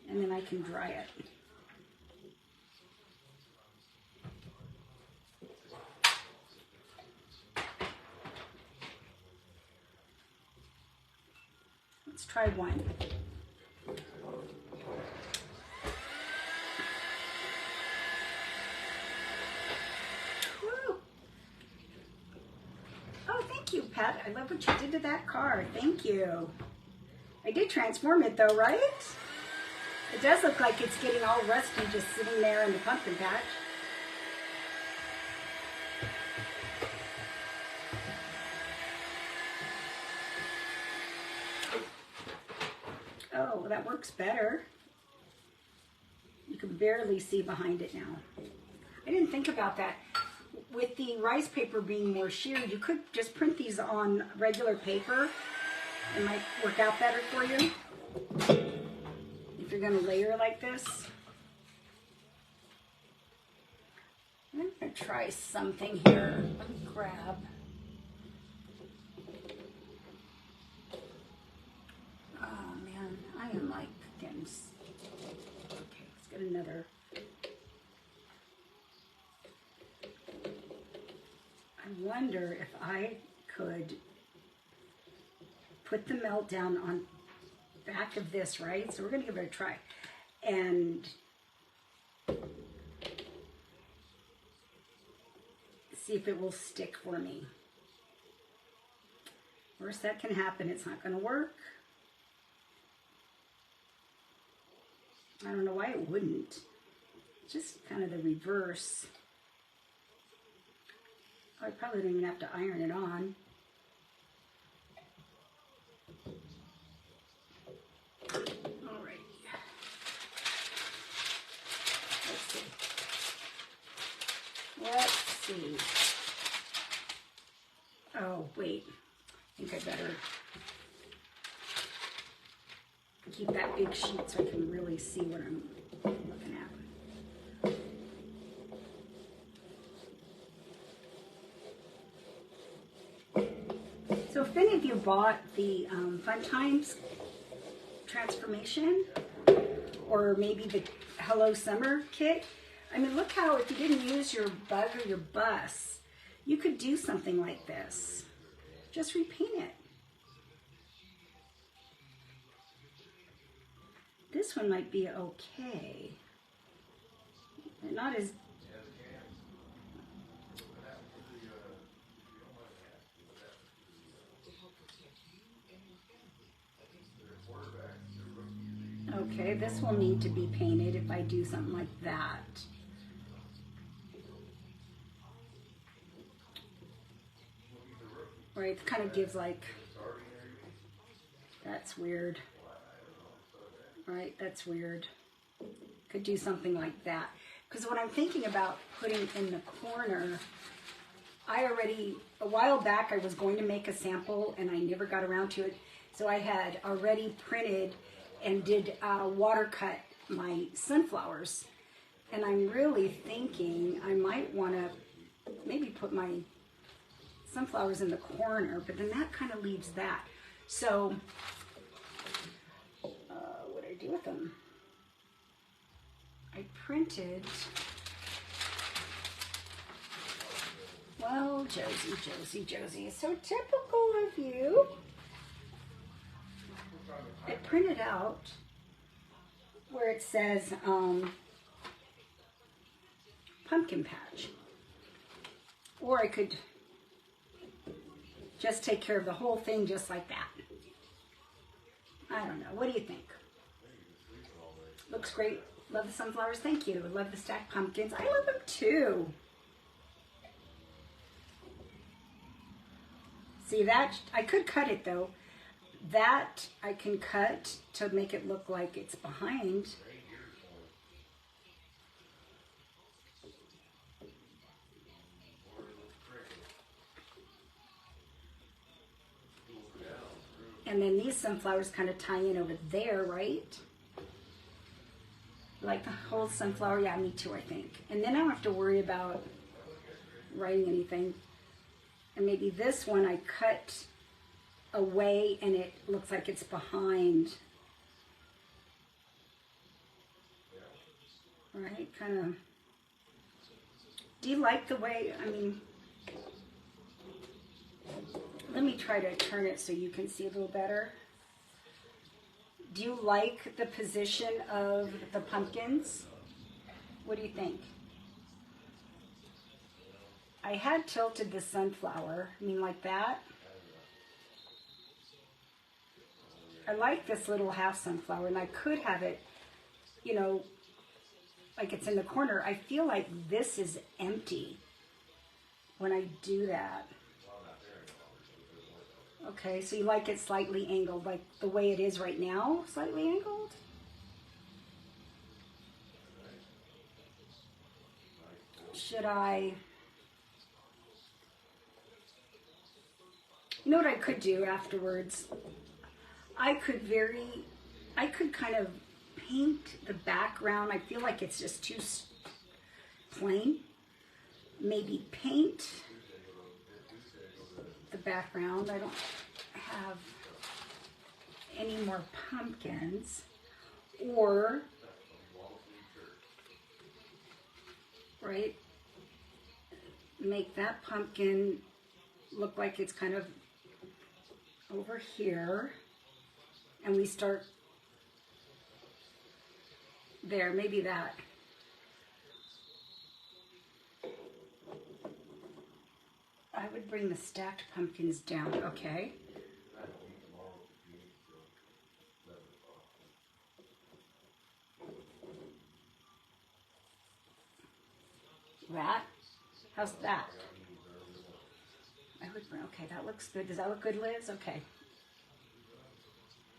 And and then I can dry it. Let's try one. Woo. Oh, thank you, Pat. I love what you did to that car. Thank you. I did transform it though, right? It does look like it's getting all rusty just sitting there in the pumpkin patch. Oh, that works better. You can barely see behind it now. I didn't think about that. With the rice paper being more sheared, you could just print these on regular paper. It might work out better for you if you're going to layer like this. I'm going to try something here. Let me grab. Oh man, I am like getting. Okay, let's get another. I wonder if I could put the melt down on back of this, right? So we're going to give it a try. And see if it will stick for me. Worst that can happen, it's not going to work. I don't know why it wouldn't. Just kind of the reverse. I probably don't even have to iron it on. All right. Let's see. Oh, wait. I think I better keep that big sheet so I can really see what I'm looking at. So if any of you bought the Fun Times transformation, or maybe the Hello Summer kit, I mean, look how, if you didn't use your bug or your bus, you could do something like this. Just repaint it. This one might be okay. They're not as... Okay, this will need to be painted if I do something like that. Right, it kind of gives like, that's weird. Right, that's weird. Could do something like that. Because what I'm thinking about putting in the corner, I already, a while back I was going to make a sample and I never got around to it. So I had already printed and did watercut my sunflowers. And I'm really thinking I might want to maybe put my sunflowers in the corner, but then that kind of leaves that. So what did I do with them? I printed, well, Josie, so typical of you. I printed out where it says pumpkin patch. Or I could just take care of the whole thing just like that. I don't know. What do you think? Looks great. Love the sunflowers. Thank you. Love the stacked pumpkins. I love them too. See that? I could cut it though. That I can cut to make it look like it's behind. And then these sunflowers kind of tie in over there, right? Like the whole sunflower, yeah, me too, I think. And then I don't have to worry about writing anything. And maybe this one I cut away and it looks like it's behind. right? Kind of. Do you like the way, I mean, let me try to turn it so you can see a little better. Do you like the position of the pumpkins? What do you think? I had tilted the sunflower, I mean like that. I like this little half sunflower, and I could have it, you know, like it's in the corner. I feel like this is empty when I do that. Okay, so you like it slightly angled, like the way it is right now, slightly angled? Should I... You know what I could do afterwards? I could kind of paint the background. I feel like it's just too plain. Maybe paint the background. I don't have any more pumpkins. Or, right, make that pumpkin look like it's kind of over here. And we start there, maybe that. I would bring the stacked pumpkins down, okay. That, how's that? I would bring, okay, that looks good. Does that look good, Liz? Okay.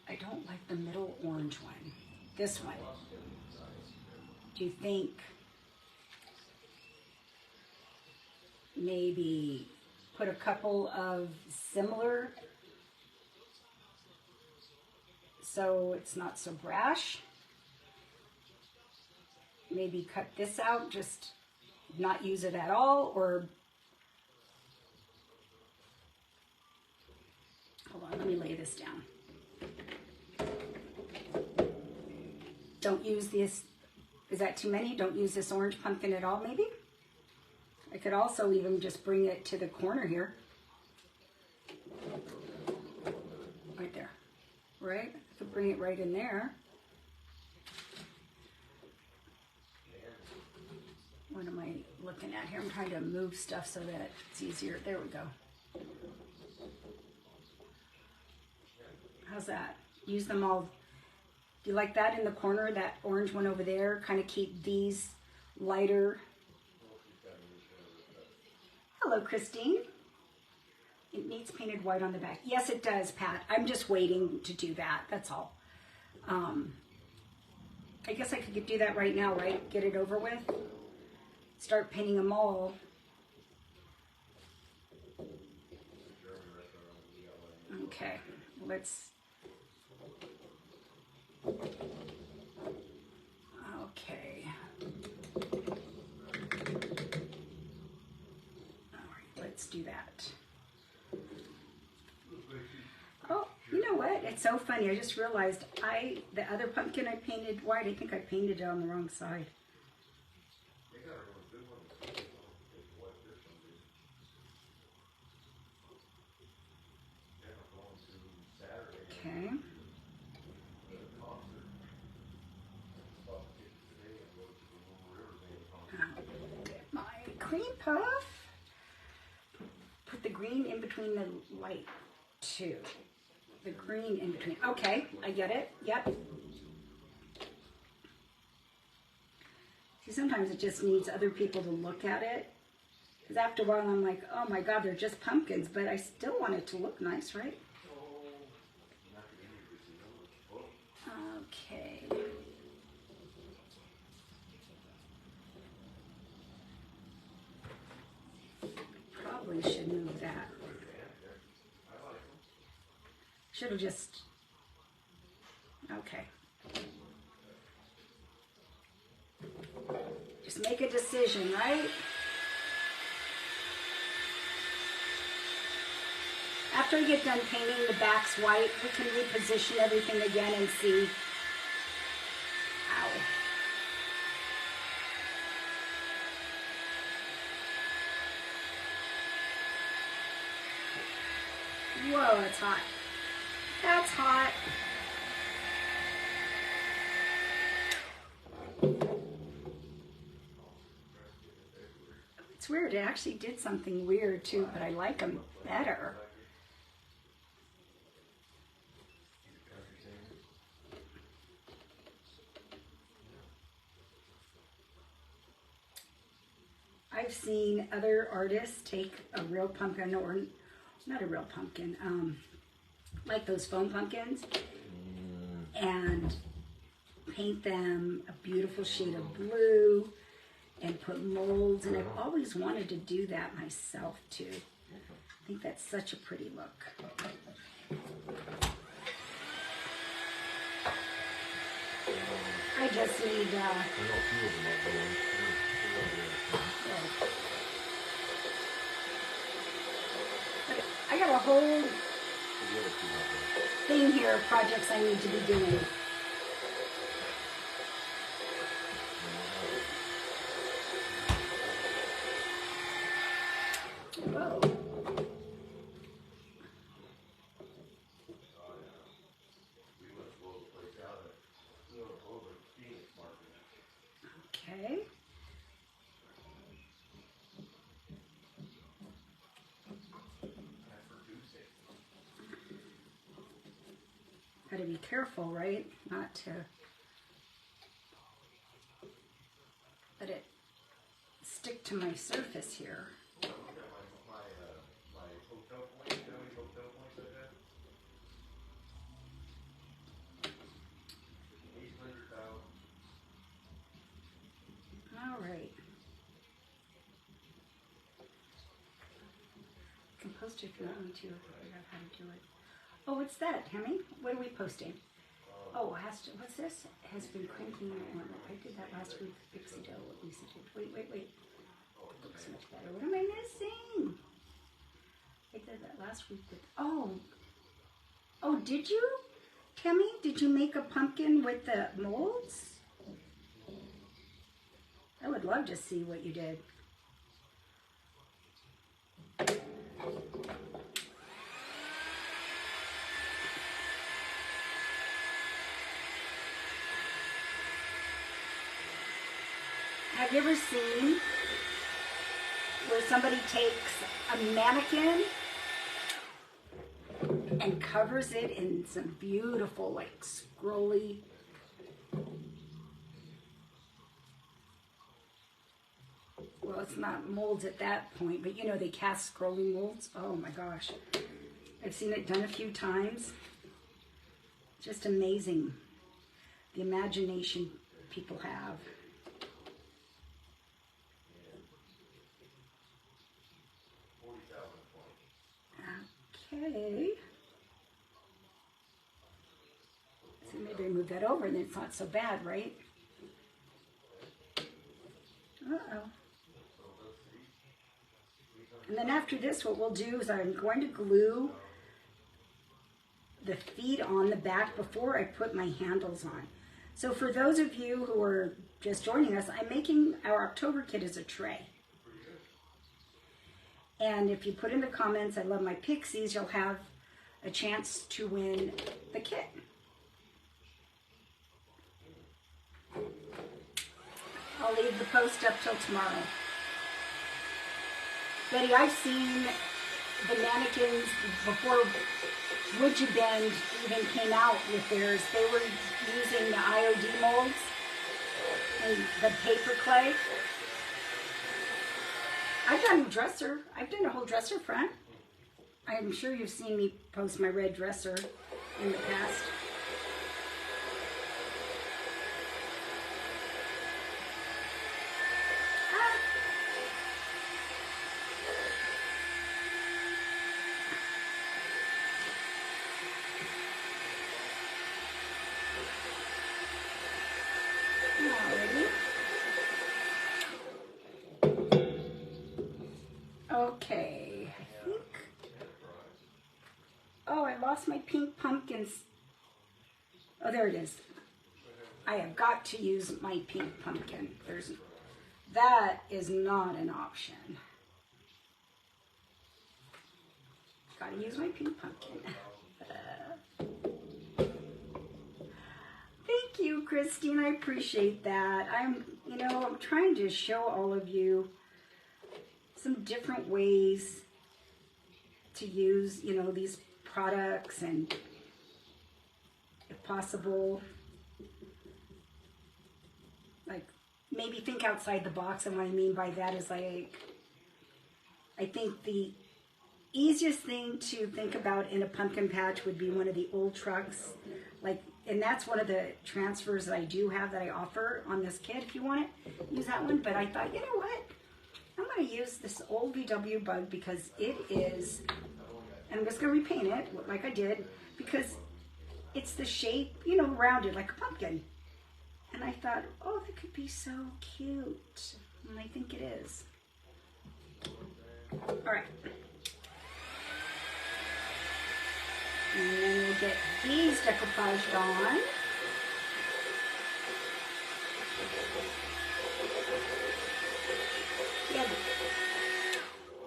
I don't like the middle orange one. This one. Do you think maybe put a couple of similar so it's not so brash? Maybe cut this out, just not use it at all, or hold on, let me lay this down. Don't use this, is that too many? Don't use this orange pumpkin at all, maybe? I could also even just bring it to the corner here. Right there, right? I could bring it right in there. What am I looking at here? I'm trying to move stuff so that it's easier. There we go. How's that? Use them all. Do you like that in the corner, that orange one over there? Kind of keep these lighter. Hello, Christine. It needs painted white on the back. Yes, it does, Pat. I'm just waiting to do that. That's all. I guess I could do that right now, right? Get it over with. Start painting them all. Okay, let's... Okay. All right, let's do that. Oh, you know what? It's so funny. I just realized the other pumpkin I painted white, I think I painted it on the wrong side. Okay. Get my cream puff. Put the green in between the light too. The green in between. Okay, I get it. Yep. See, sometimes it just needs other people to look at it. Because after a while I'm like, oh my God, they're just pumpkins, but I still want it to look nice, right? Okay. Probably should move that. Should have just, okay. Just make a decision, right? After we get done painting the backs white, we can reposition everything again and see. Ow. Whoa, that's hot. That's hot. It's weird. It actually did something weird too, but I like them better. I've seen other artists take a real pumpkin, or not a real pumpkin, like those foam pumpkins, and paint them a beautiful shade of blue and put molds, and I've always wanted to do that myself too. I think that's such a pretty look. I just need I got a whole thing here of projects I need to be doing. Whoa. Okay. Gotta be careful, right? Not to let it stick to my surface here. All right. You can post it if you want me to, figure out how to do it. Oh, what's that, Hemi? What are we posting? Oh, what's this? It has been cranking on. I did that last week with Pixie Dough, what Lisa did. Wait. It looks much better. What am I missing? I did that last week with, oh, did you? Hemi, did you make a pumpkin with the molds? I would love to see what you did. Have you ever seen where somebody takes a mannequin and covers it in some beautiful, like, scrolly, well, it's not molds at that point, but you know, they cast scrolly molds. Oh my gosh. I've seen it done a few times. Just amazing, the imagination people have. Okay. So maybe I move that over and then it's not so bad, right? Uh-oh. And then after this, what we'll do is I'm going to glue the feet on the back before I put my handles on. So for those of you who are just joining us, I'm making our October kit as a tray. And if you put in the comments, I love my pixies, you'll have a chance to win the kit. I'll leave the post up till tomorrow. Betty, I've seen the mannequins before Would You Bend even came out with theirs. They were using the IOD molds and the paper clay. I've done a dresser. I've done a whole dresser front. I'm sure you've seen me post my red dresser in the past. Okay, I think, oh, I lost my pink pumpkins. Oh, there it is. I have got to use my pink pumpkin. That is not an option. Gotta use my pink pumpkin. Thank you, Christine. I appreciate that. I'm trying to show all of you some different ways to use, these products, and if possible, like maybe think outside the box. And what I mean by that is, like, I think the easiest thing to think about in a pumpkin patch would be one of the old trucks, like, and that's one of the transfers that I do have that I offer on this kit. If you want it, use that one. But I thought, you know what? I'm going to use this old VW Bug because it is, and I'm just going to repaint it like I did because it's the shape, rounded like a pumpkin. And I thought, oh, that could be so cute. And I think it is. All right. And then we'll get these decoupaged on. Yeah.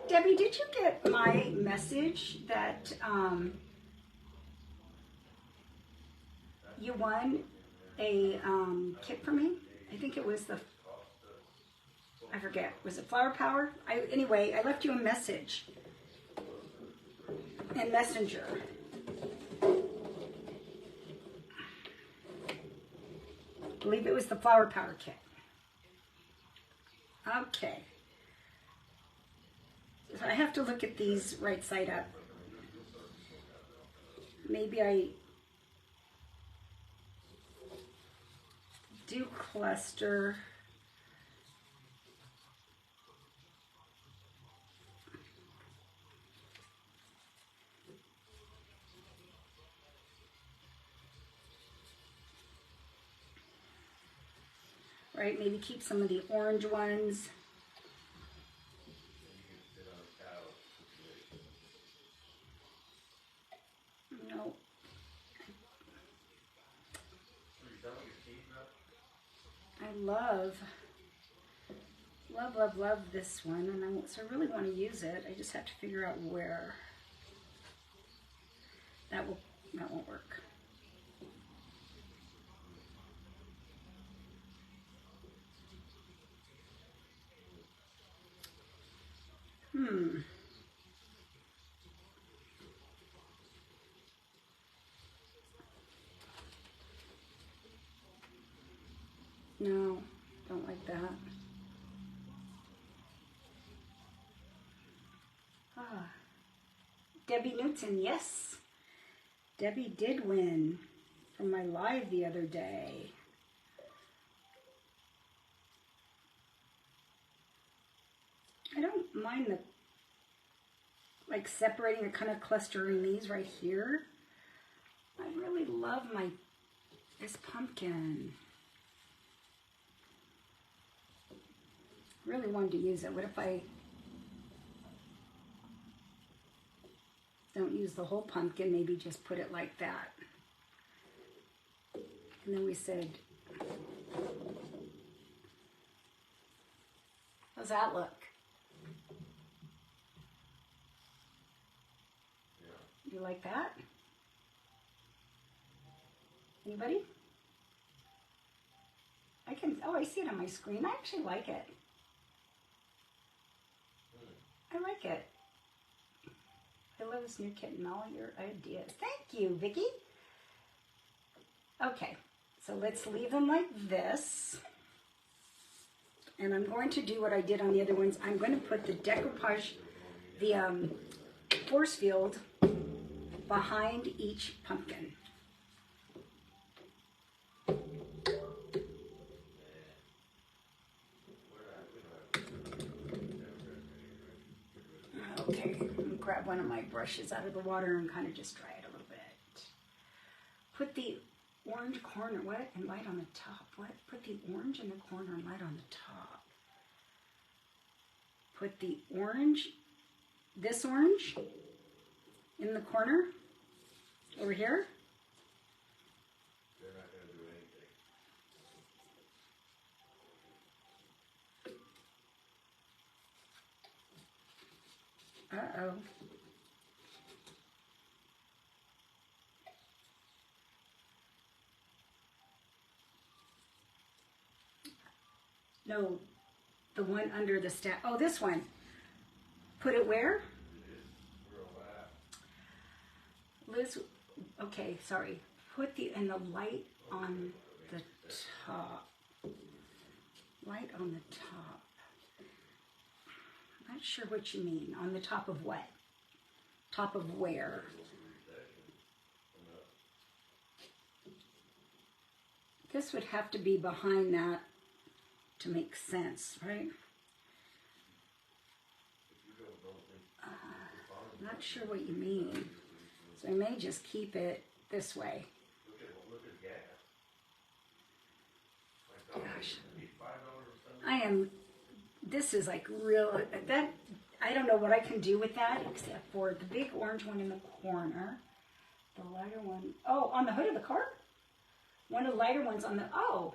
Debbie, did you get my message that you won a kit for me? I think it was I forget, was it Flower Power? Anyway, I left you a message in Messenger. I believe it was the Flower Power kit. Okay. So I have to look at these right side up. Maybe I do cluster. Right, maybe keep some of the orange ones. No. I love this one, and so I really want to use it. I just have to figure out where. That won't work. No, don't like that. Debbie Newton, yes. Debbie did win from my live the other day. I don't mind like separating, the kind of clustering these right here. I really love this pumpkin. Really wanted to use it. What if I don't use the whole pumpkin, maybe just put it like that? And then we said, how's that look? You like that? Anybody? I see it on my screen. I actually like it. I like it. I love this new kit and all your ideas. Thank you, Vicki. Okay, so let's leave them like this. And I'm going to do what I did on the other ones. I'm going to put the decoupage, the force field behind each pumpkin. Okay, I'm going to grab one of my brushes out of the water and kind of just dry it a little bit. Put the orange corner, what? And light on the top. What? Put the orange in the corner and light on the top. Put the orange, this orange, in the corner, over here. They're not going to do anything. Uh-oh. No, the one under the stack. Oh, this one. Put it where? Liz, okay, sorry. Put the light on the top. Light on the top. I'm not sure what you mean. On the top of what? Top of where? This would have to be behind that to make sense, right? I'm not sure what you mean. So I may just keep it this way. Gosh. This is like real, I don't know what I can do with that except for the big orange one in the corner. The lighter one, oh, on the hood of the car? One of the lighter ones on the, oh.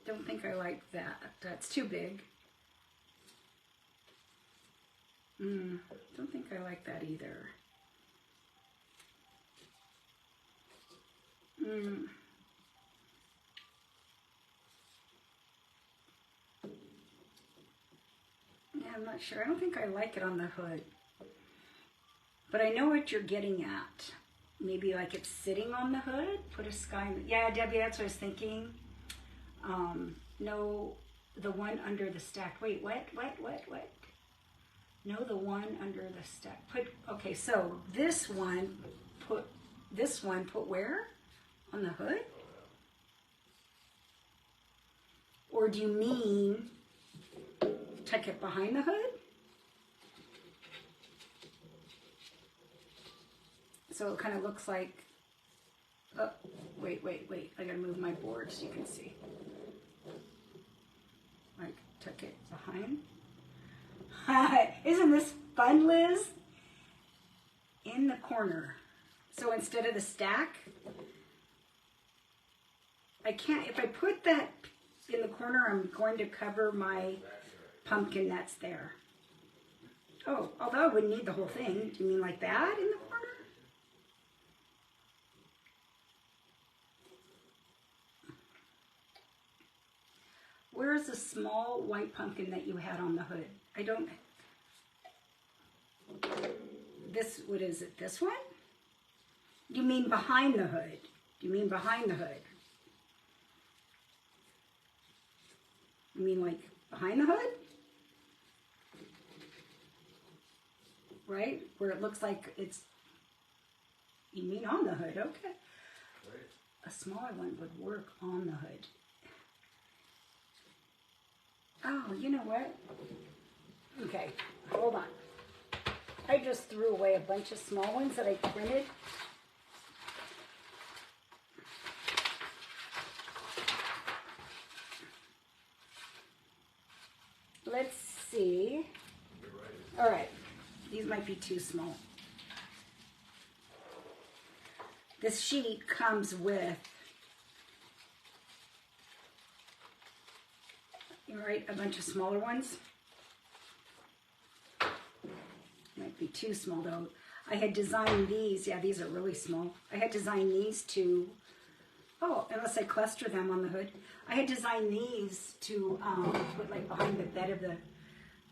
Don't think I like that. That's too big. Don't think I like that either. Yeah, I'm not sure. I don't think I like it on the hood. But I know what you're getting at. Maybe like it's sitting on the hood. Put a sky. Yeah, Debbie, that's what I was thinking. No, the one under the stack. Wait, what? No, the one under the stack. Okay, so this one, put where? On the hood? Or do you mean tuck it behind the hood? So it kind of looks like, oh, wait. I gotta move my board so you can see. Like, tuck it behind. Isn't this fun, Liz? In the corner. So instead of the stack, I can't, if I put that in the corner, I'm going to cover my pumpkin that's there. Oh, although I wouldn't need the whole thing. Do you mean like that in the corner? Where's the small white pumpkin that you had on the hood? I don't, what is it, this one? You mean behind the hood? Do you mean behind the hood? You mean like behind the hood? Right? Where it looks like it's, you mean on the hood, okay. A smaller one would work on the hood. Oh, you know what? Okay, hold on. I just threw away a bunch of small ones that I printed. Let's see. All right, these might be too small. This sheet comes with, right, a bunch of smaller ones. Might be too small though. I had designed these, yeah, these are really small. I had designed these to, oh, unless I cluster them on the hood. I had designed these to put like behind the bed of the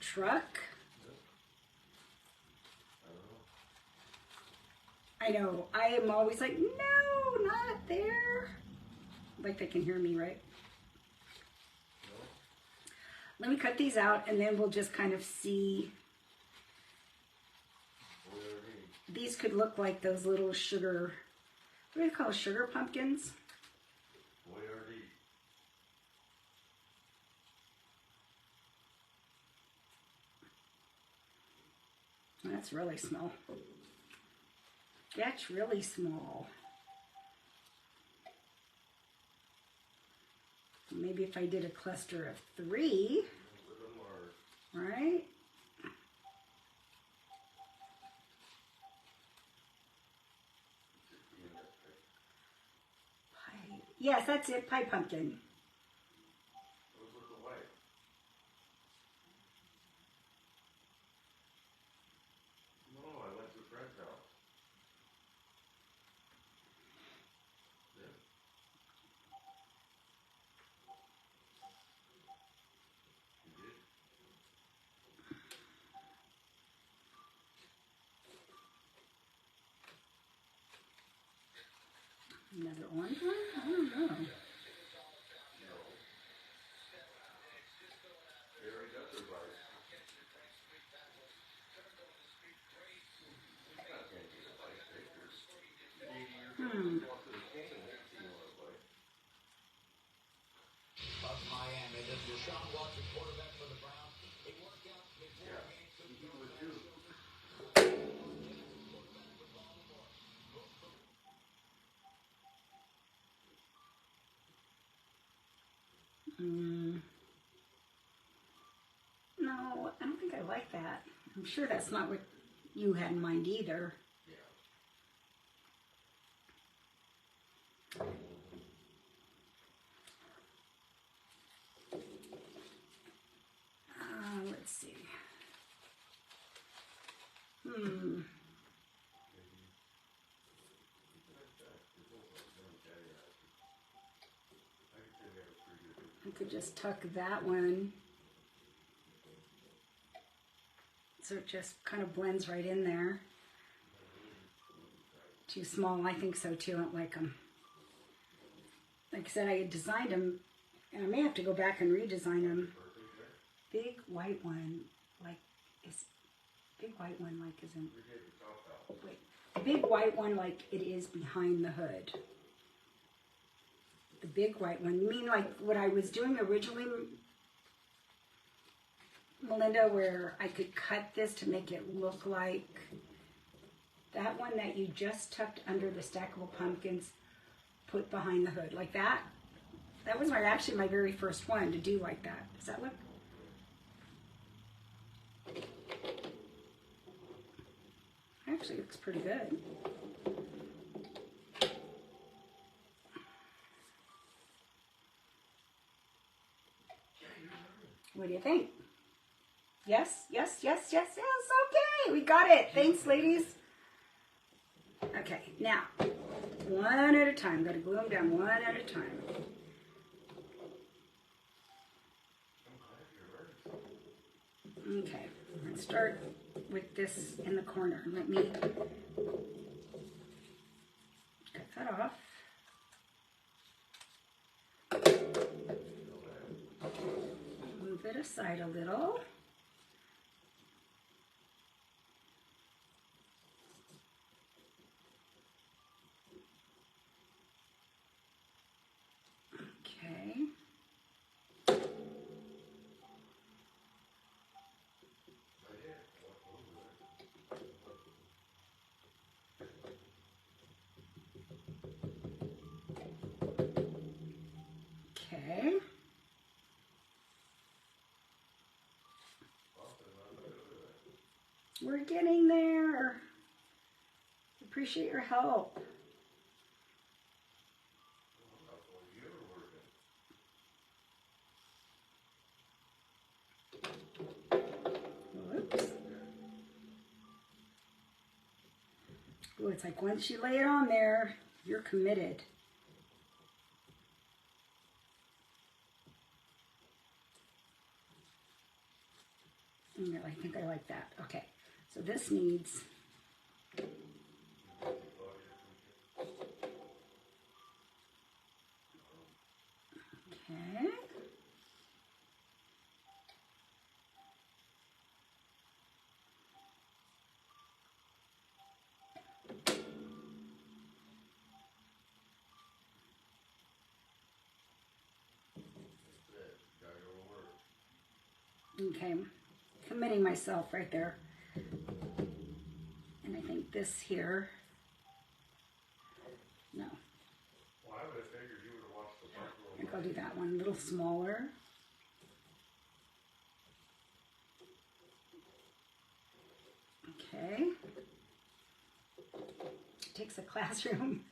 truck. I know, I am always like, no, not there. Like they can hear me, right? Let me cut these out and then we'll just kind of see. These could look like those little sugar, what do they call sugar pumpkins? That's really small. That's really small. Maybe if I did a cluster of 3, right? Pie. Yes, that's it, pie pumpkin. Another orange one? I don't know. No, I don't think I like that. I'm sure that's not what you had in mind either. Let's see. I could just tuck that one so it just kind of blends right in there. Too small, I think so too. I don't like them. Like I said, I had designed them, and I may have to go back and redesign them. Big white one, like is big white one like isn't. Wait, big white one like it is behind the hood. The big white one. You mean like what I was doing originally, Melinda, where I could cut this to make it look like that one that you just tucked under the stackable pumpkins, put behind the hood, like that? That was actually my very first one to do like that. Does that look? Actually looks pretty good. What do you think? Yes, yes, yes, yes, yes. Okay, we got it. Thanks, ladies. Okay, now, one at a time. Got to glue them down one at a time. Okay, we're going to start with this in the corner. Let me cut that off. Move it aside a little. Okay. Okay. We're getting there. Appreciate your help. Whoops. Ooh, it's like once you lay it on there, you're committed. I think I like that. Okay, so this needs okay. Okay, committing myself right there. And I think this here, no. Well, I would have figured you would have watched the front row. I think I'll do that one a little smaller. Okay. It takes a classroom.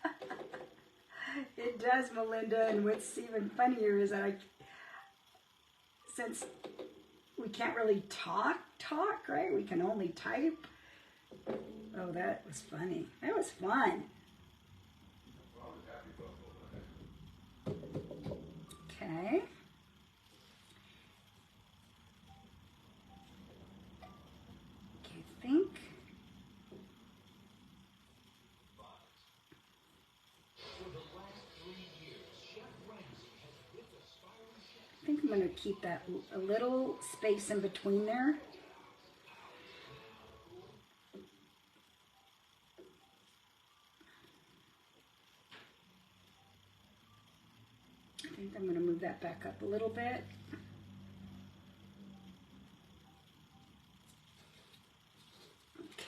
It does, Melinda, and what's even funnier is that since we can't really talk, right? We can only type. Oh, that was funny. That was fun. Okay. Okay, think. I'm going to keep that a little space in between there. I think I'm going to move that back up a little bit.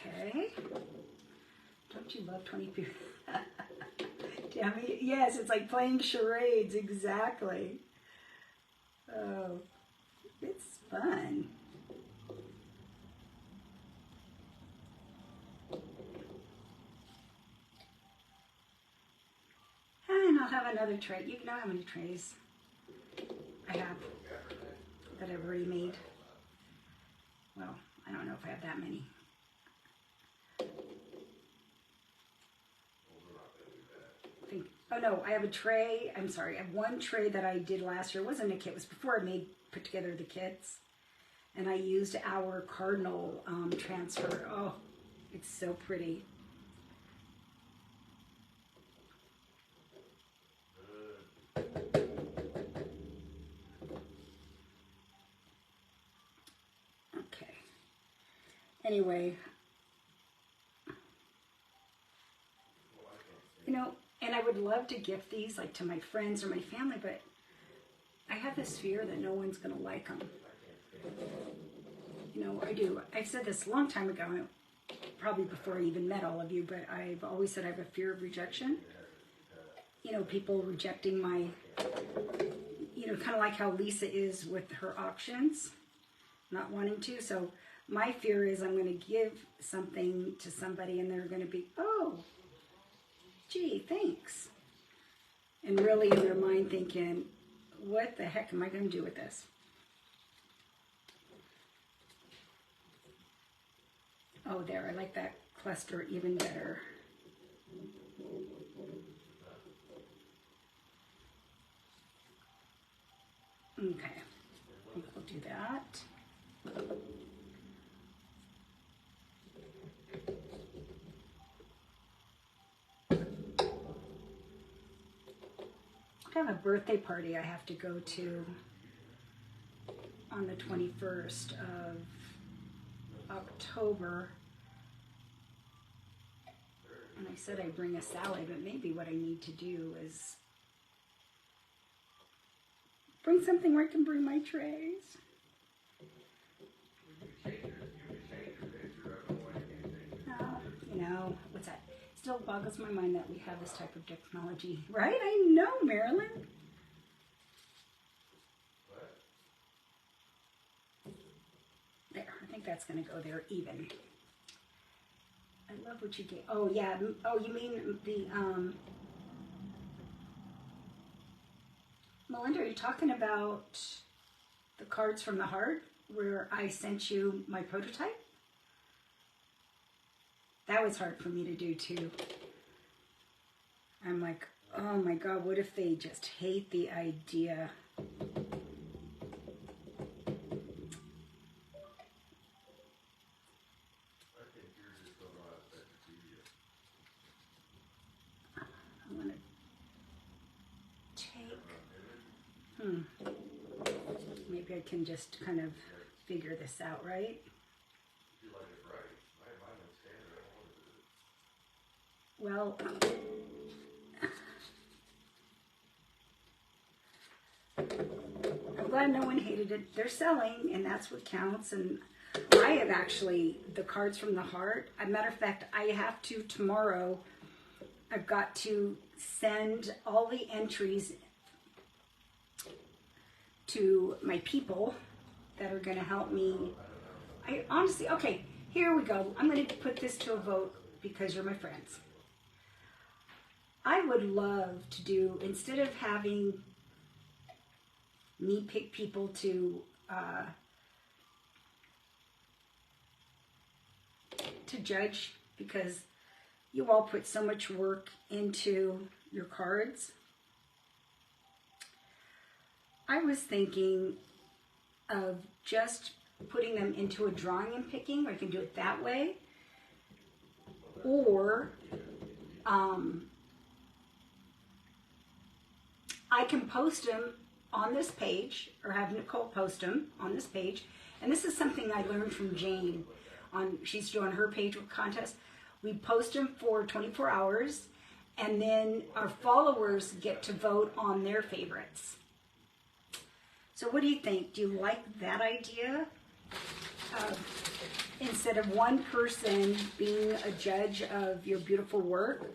Okay. Don't you love 20 people? Damn it. Yes, it's like playing charades, exactly. Oh, it's fun. And I'll have another tray. You know how many trays I have that I've already made. Well, I don't know if I have that many. Oh no, I have a tray. I'm sorry, I have one tray that I did last year. It wasn't a kit, it was before I put together the kits. And I used our cardinal transfer. Oh, it's so pretty. Okay. Anyway, you know, and I would love to gift these like to my friends or my family, but I have this fear that no one's going to like them. You know, I do. I said this a long time ago, probably before I even met all of you, but I've always said I have a fear of rejection. You know, people rejecting my, you know, kind of like how Lisa is with her auctions, not wanting to. So my fear is I'm going to give something to somebody and they're going to be, oh, gee, thanks. And really in their mind thinking, what the heck am I going to do with this? Oh, there, I like that cluster even better. Okay, I think we'll do that. I have a birthday party I have to go to on the 21st of October. And I said I'd bring a salad, but maybe what I need to do is bring something where I can bring my trays. You know, what's that? Still boggles my mind that we have this type of technology, right? I know, Marilyn. There, I think that's going to go there even. I love what you gave. Oh, yeah. Oh, you mean the, Melinda, are you talking about the cards from the heart where I sent you my prototype? That was hard for me to do too. I'm like, oh my God, what if they just hate the idea? I'm gonna take, maybe I can just kind of figure this out, right? Well, I'm glad no one hated it. They're selling, and that's what counts. And I have actually the cards from the heart. As a matter of fact, I have to tomorrow. I've got to send all the entries to my people that are going to help me. I honestly, okay, here we go. I'm going to put this to a vote because you're my friends. I would love to do, instead of having me pick people to judge, because you all put so much work into your cards. I was thinking of just putting them into a drawing and picking. I can do it that way. Or I can post them on this page, or have Nicole post them on this page. And this is something I learned from Jane. She's doing her page with contest. We post them for 24 hours, and then our followers get to vote on their favorites. So what do you think? Do you like that idea? Instead of one person being a judge of your beautiful work,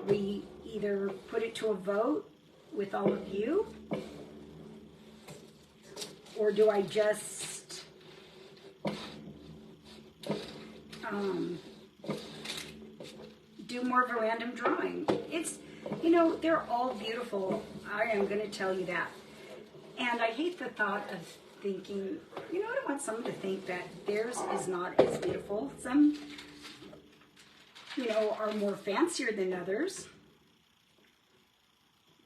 we either put it to a vote with all of you, or do I just do more of a random drawing? It's, you know, they're all beautiful. I am going to tell you that. And I hate the thought of thinking, you know, I don't want someone to think that theirs is not as beautiful. Some, you know, are more fancier than others.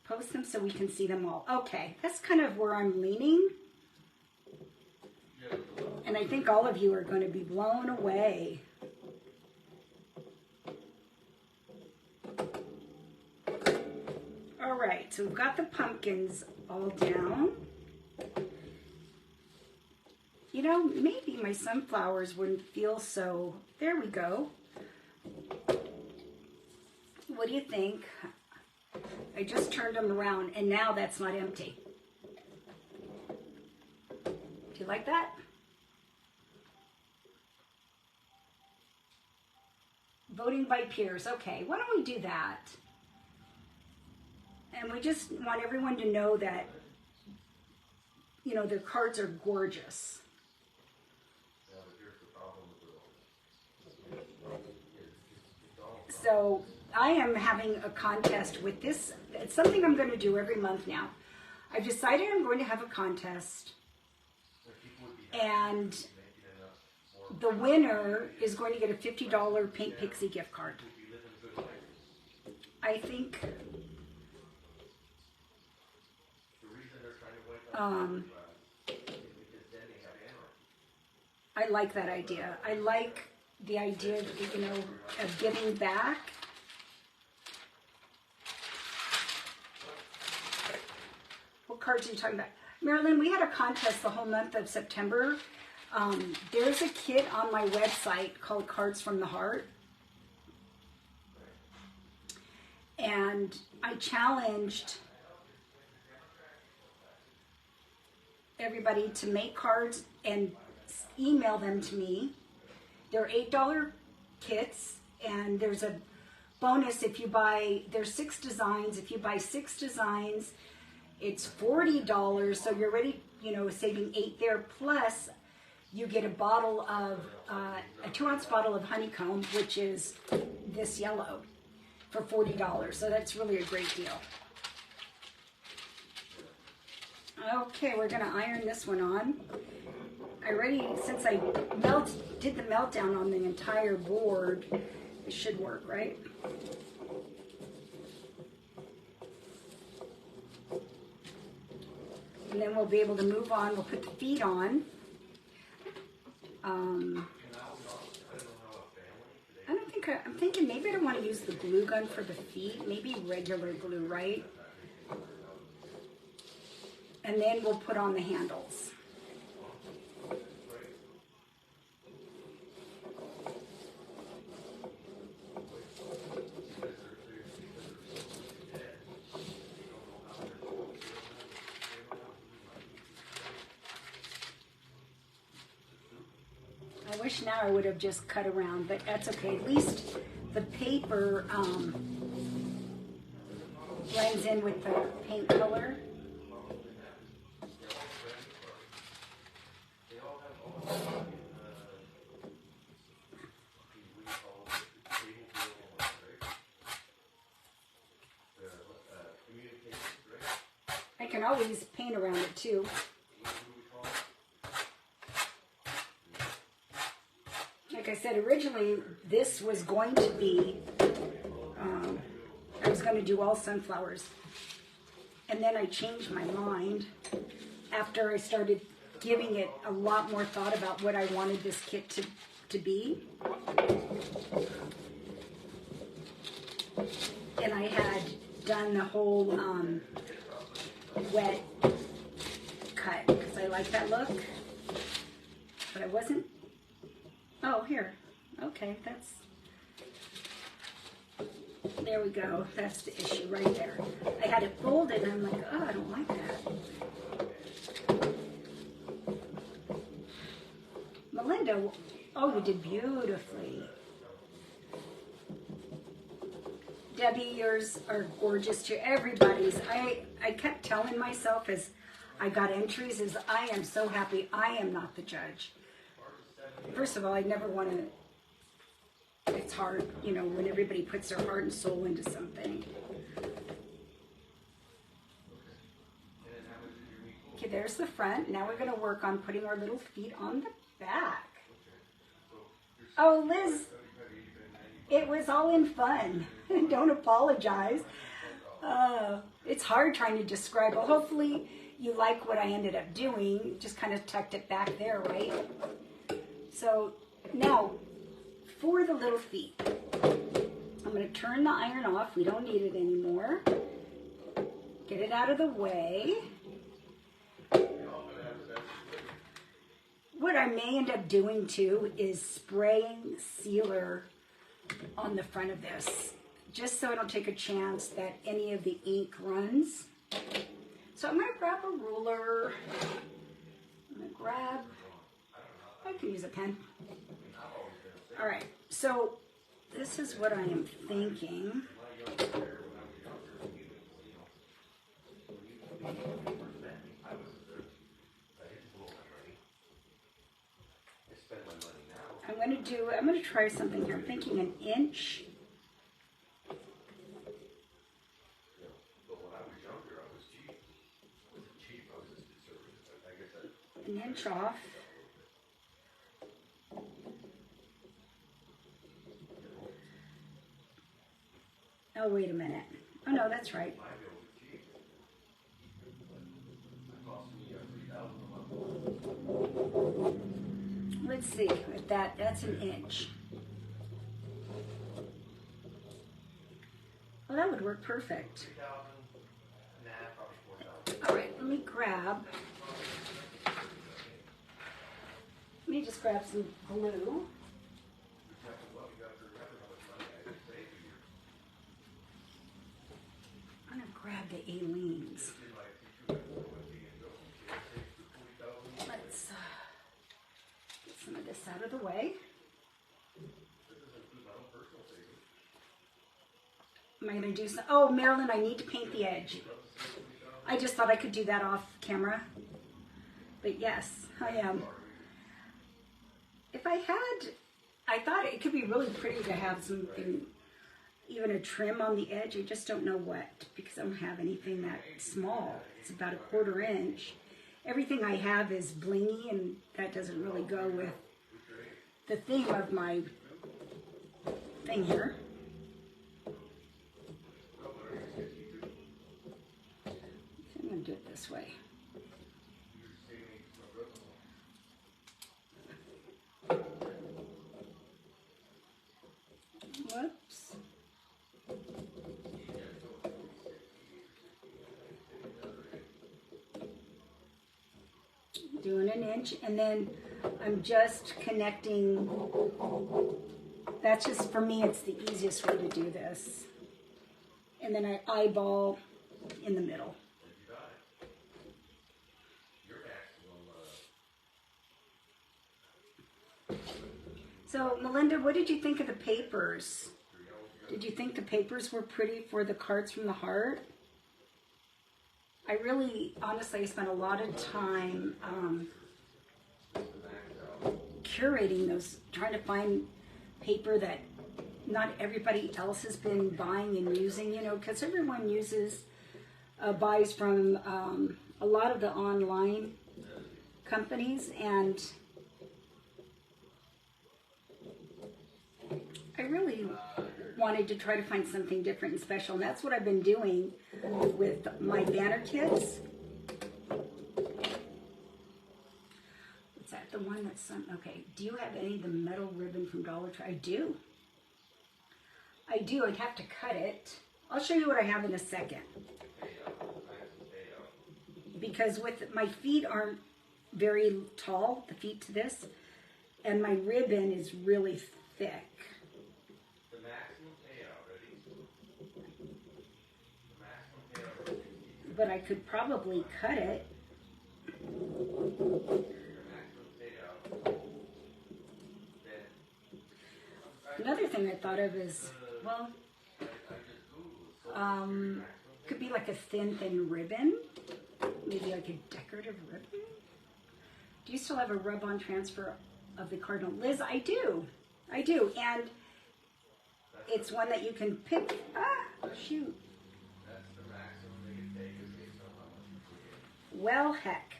Post them so we can see them all. Okay, that's kind of where I'm leaning. And I think all of you are going to be blown away. All right, so we've got the pumpkins all down. You know, maybe my sunflowers wouldn't feel so... There we go. What do you think? I just turned them around, and now that's not empty. Do you like that? Voting by peers. Okay, why don't we do that? And we just want everyone to know that, you know, their cards are gorgeous. So I am having a contest with this. It's something I'm going to do every month now. I've decided I'm going to have a contest, and the winner is going to get a $50 Paint Pixie gift card. I think I like that idea. I like the idea, you know, of giving back. What cards are you talking about? Marilyn, we had a contest the whole month of September. There's a kit on my website called Cards from the Heart. And I challenged everybody to make cards and email them to me. They're $8 kits, and there's a bonus if you buy, there's 6 designs. If you buy 6 designs, it's $40, so you're already, you know, saving $8 there. Plus, you get a bottle of, a 2-ounce bottle of honeycomb, which is this yellow, for $40. So that's really a great deal. Okay, we're gonna iron this one on. I already, since I did the meltdown on the entire board, it should work, right? And then we'll be able to move on. We'll put the feet on. I don't think, I'm thinking maybe I don't want to use the glue gun for the feet. Maybe regular glue, right? And then we'll put on the handles. I wish now I would have just cut around, but that's okay. At least the paper blends in with the paint color. I can always paint around it too. Like I said, originally this was going to be, I was going to do all sunflowers. And then I changed my mind after I started giving it a lot more thought about what I wanted this kit to be. And I had done the whole wet like that look, but I wasn't. Oh, here. Okay, that's. There we go. That's the issue right there. I had it folded and I'm like, oh, I don't like that. Melinda, oh, you did beautifully. Debbie, yours are gorgeous too. Everybody's. I kept telling myself as I got entries is I am so happy I am not the judge. First of all, I never want to. It's hard, you know, when everybody puts their heart and soul into something. Okay, there's the front. Now we're going to work on putting our little feet on the back. Oh, Liz, it was all in fun. Don't apologize. It's hard trying to describe it. Hopefully you like what I ended up doing. Just kind of tucked it back there, right? So now, for the little feet, I'm going to turn the iron off. We don't need it anymore. Get it out of the way. What I may end up doing too is spraying sealer on the front of this, just so I don't take a chance that any of the ink runs. So I'm going to grab a ruler. I'm going to grab, I can use a pen. All right, so this is what I am thinking. I'm going to try something here. I'm thinking an inch. An inch off. Oh, wait a minute. Oh, no, that's right. Let's see, with that's an inch. Well, that would work perfect. All right, let me just grab some glue. I'm gonna grab the Aleene's. Let's get some of this out of the way. Am I gonna do some? Oh, Marilyn, I need to paint the edge. I just thought I could do that off camera, but yes, I am. If I thought it could be really pretty to have something, even a trim on the edge. I just don't know what, because I don't have anything that small. It's about 1/4 inch. Everything I have is blingy, and that doesn't really go with the theme of my thing here. I'm going to do it this way. Whoops. Doing an inch, and then I'm just connecting. That's just, for me, it's the easiest way to do this. And then I eyeball in the middle. So, Melinda, what did you think of the papers? Did you think the papers were pretty for the cards from the heart? I really, honestly, I spent a lot of time curating those, trying to find paper that not everybody else has been buying and using, you know, because everyone buys from a lot of the online companies, and I really wanted to try to find something different and special, and that's what I've been doing with my banner kits. What's that? The one that's okay. Do you have any of the metal ribbon from Dollar Tree? I do. I do. I'd have to cut it. I'll show you what I have in a second. Because with my feet aren't very tall, the feet to this, and my ribbon is really thick. The maximum payout, ready? The maximum payout is 50. But I could probably cut it. Your maximum payout. Then Another thing I thought of is, well, I just Googled. could be like a thin ribbon. Maybe like a decorative ribbon. Do you still have a rub-on transfer of the Cardinal? Liz, I do. I do. And it's one that you can pick. Ah, shoot. That's the maximum they can take is based on how much you put in. Well, heck.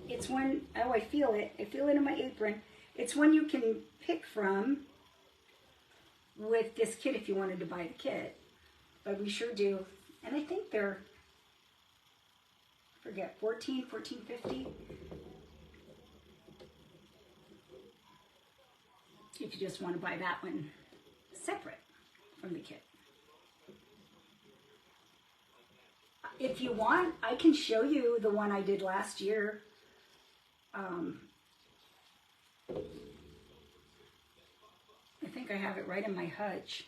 It's one, oh, I feel it. I feel it in my apron. It's one you can pick from with this kit if you wanted to buy the kit. But we sure do. And I think they're, I forget, $14.50. If you just want to buy that one separate from the kit. If you want, I can show you the one I did last year. I think I have it right in my hutch.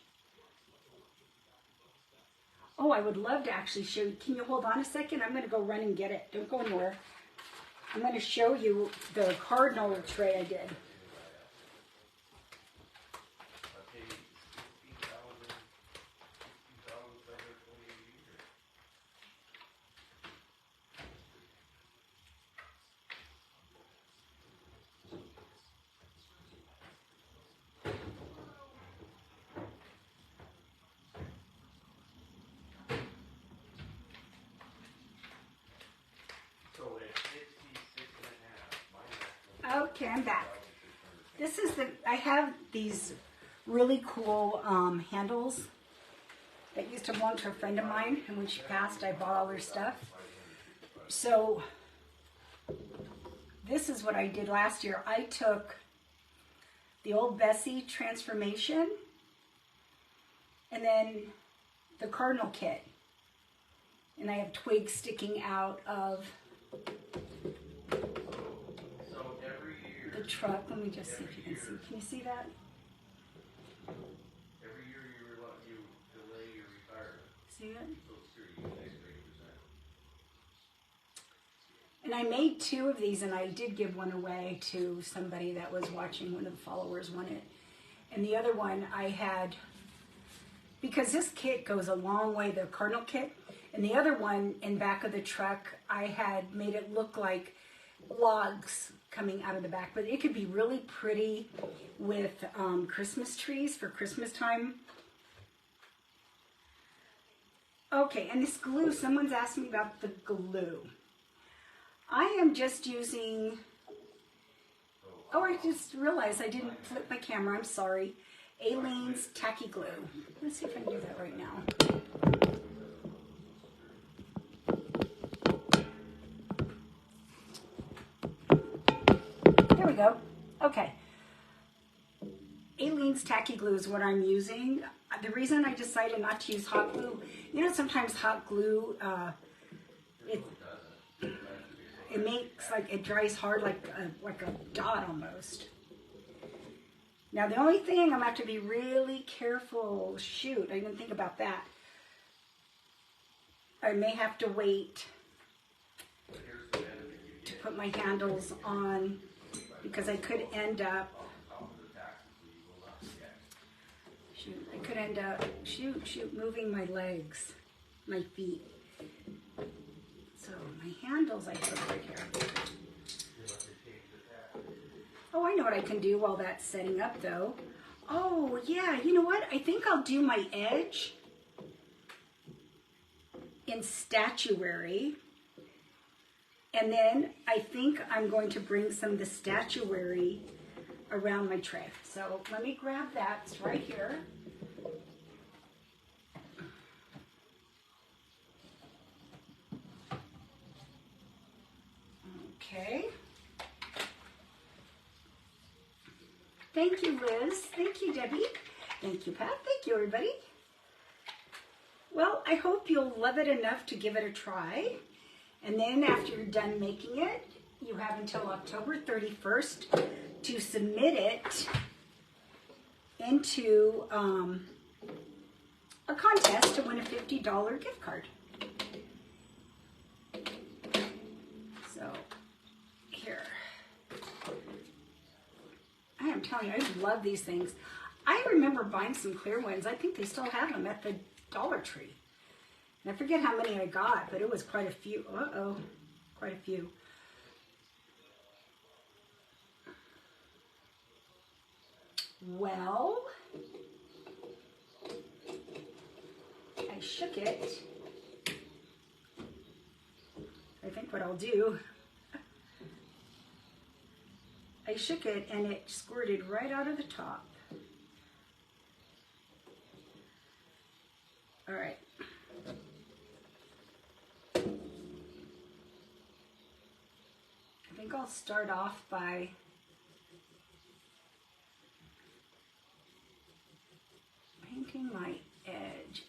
Oh, I would love to actually show you. Can you hold on a second? I'm going to go run and get it. Don't go anywhere. I'm going to show you the cardinal tray I did. Okay, I'm back. This is I have these really cool handles that used to belong to a friend of mine, and when she passed, I bought all her stuff. So, this is what I did last year. I took the old Bessie transformation, and then the Cardinal kit. And I have twigs sticking out of the truck. Let me just see if you can see. Can you see that? Every year you delay your retirement. See it? So it's true, you take 30%. And I made 2 of these, and I did give one away to somebody that was watching. One of the followers won it. And the other one I had, because this kit goes a long way, the Cardinal kit, and the other one in back of the truck, I had made it look like logs coming out of the back, but it could be really pretty with Christmas trees for Christmas time. Okay, and this glue, someone's asked me about the glue. I am just using, oh, I just realized I didn't flip my camera, I'm sorry. Aleene's Tacky Glue. Let's see if I can do that right now. There we go. Okay. Aleene's Tacky Glue is what I'm using. The reason I decided not to use hot glue, you know, sometimes hot glue, it makes like, it dries hard like a dot almost. Now the only thing I'm gonna have to be really careful, shoot, I didn't think about that. I may have to wait to put my handles on because I could end up, moving my legs, my feet. So my handles I put right here. Oh, I know what I can do while that's setting up though. Oh yeah, you know what? I think I'll do my edge in statuary. And then I think I'm going to bring some of the statuary around my tray. So let me grab that, it's right here. Okay. Thank you, Liz. Thank you, Debbie. Thank you, Pat. Thank you, everybody. Well, I hope you'll love it enough to give it a try. And then after you're done making it, you have until October 31st to submit it into a contest to win a $50 gift card. So, here. I am telling you, I love these things. I remember buying some clear ones. I think they still have them at the Dollar Tree. And I forget how many I got, but it was quite a few. Uh-oh, quite a few. Well, I shook it. I think what I'll do, I shook it and it squirted right out of the top. All right. I think I'll start off by painting my edge.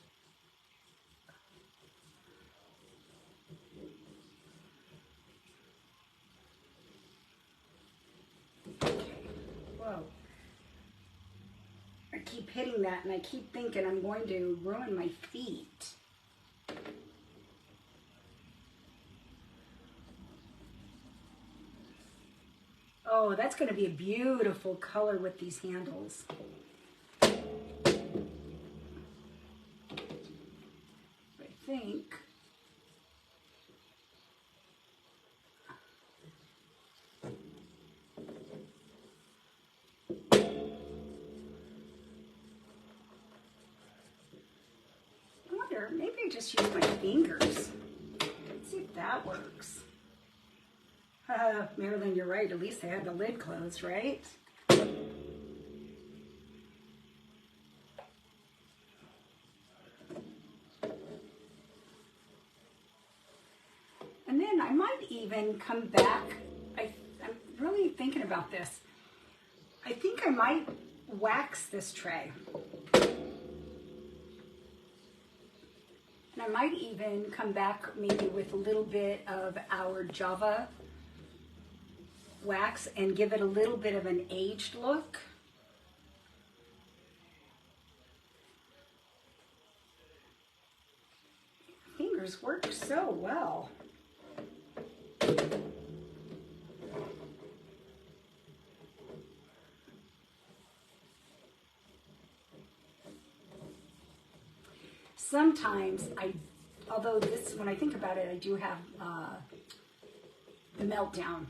Okay. Whoa. I keep hitting that and I keep thinking I'm going to ruin my feet. Oh, that's going to be a beautiful color with these handles. I think I wonder, maybe I just use my fingers. Let's see if that works. Marilyn, you're right. At least they had the lid closed, right? And then I might even come back. I'm really thinking about this. I think I might wax this tray. And I might even come back maybe with a little bit of our Java wax and give it a little bit of an aged look. Fingers work so well. Sometimes although this, when I think about it, I do have the meltdown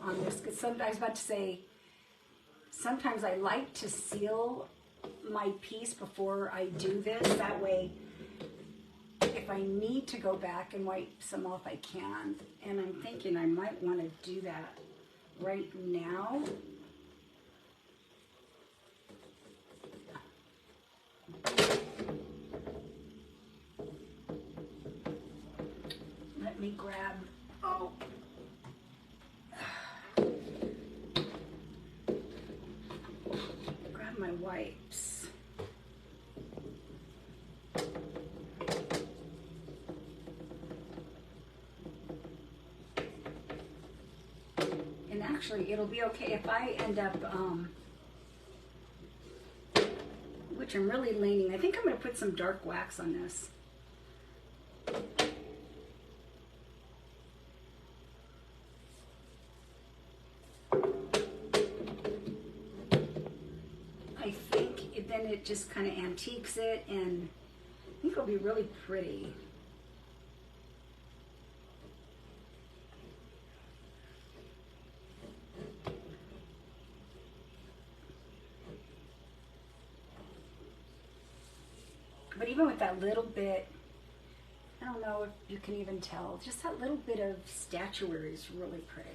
on this, because sometimes, I was about to say, sometimes I like to seal my piece before I do this. That way, if I need to go back and wipe some off, I can. And I'm thinking I might want to do that right now. Let me grab, oh. Grab my wipes. And actually, it'll be okay if I end up, which I'm really leaning, I think I'm going to put some dark wax on this. I think then it just kind of antiques it, and I think it'll be really pretty. But even with that little bit, I don't know if you can even tell, just that little bit of statuary is really pretty.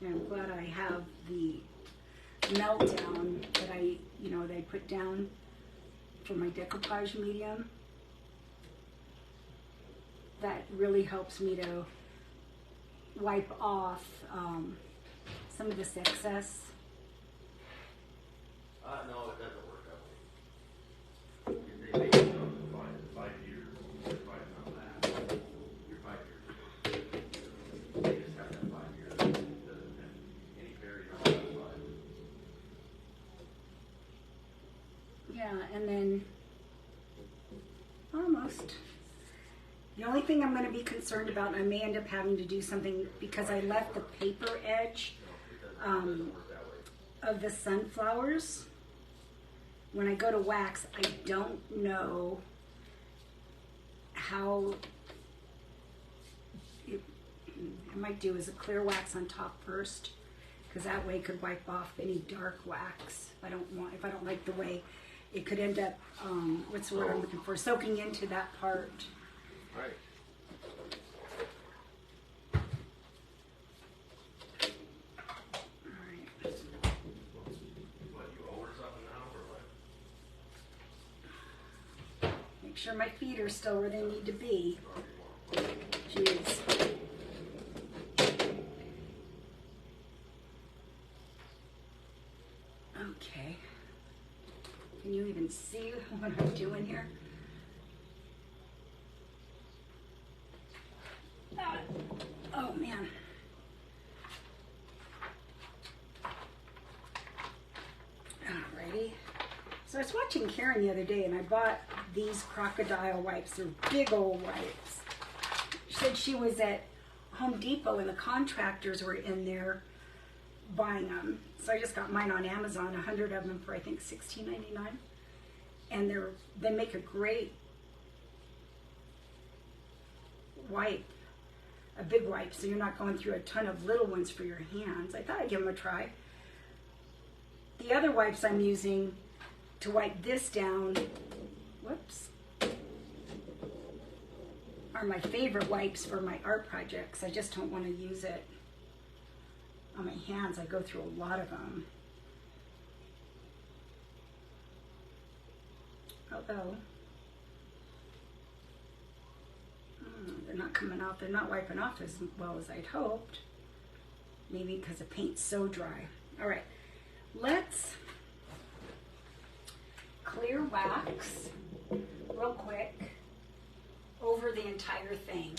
And I'm glad I have the meltdown that I put down for my decoupage medium. That really helps me to wipe off some of this excess. No, it doesn't work that way. They make it up in 5 years. You're fighting on that. You're 5 years. They just have that 5 years. It doesn't have any barrier on that side. Yeah, and then almost. The only thing I'm going to be concerned about, and I may end up having to do something because I left the paper edge of the sunflowers. When I go to wax, I don't know how. I might do is a clear wax on top first, because that way it could wipe off any dark wax. If I don't like the way it could end up. What's the word I'm looking for? Soaking into that part. Right. Make sure my feet are still where they need to be. Jeez. Okay. Can you even see what I'm doing here? Oh man. Alrighty. So I was watching Karen the other day and I bought these crocodile wipes. They're big old wipes. She said she was at Home Depot and the contractors were in there buying them. So I just got mine on Amazon, 100 of them for I think $16.99. And they make a great wipe, a big wipe, so you're not going through a ton of little ones for your hands. I thought I'd give them a try. The other wipes I'm using to wipe this down, whoops, are my favorite wipes for my art projects. I just don't want to use it on my hands. I go through a lot of them. Although, they're not coming off, they're not wiping off as well as I'd hoped. Maybe because the paint's so dry. All right, let's clear wax real quick over the entire thing.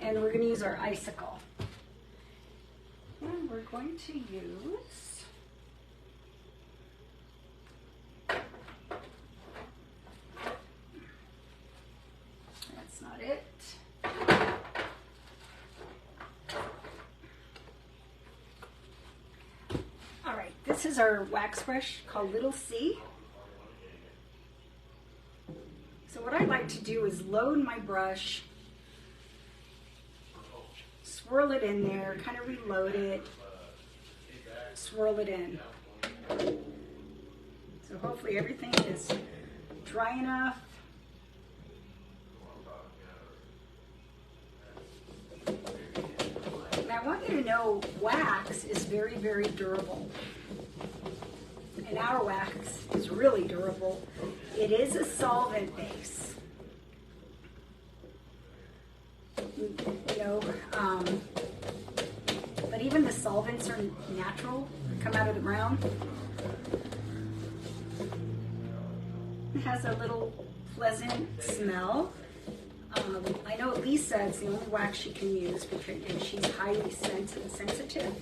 And we're going to use our icicle. And we're going to use that's not it. All right, this is our wax brush called Little C. So what I like to do is load my brush, swirl it in there, kind of reload it, swirl it in. So hopefully everything is dry enough. And I want you to know wax is very, very durable. And our wax is really durable. It is a solvent base. You know, but even the solvents are natural, they come out of the ground. It has a little pleasant smell. I know Lisa is the only wax she can use because she's highly sensitive.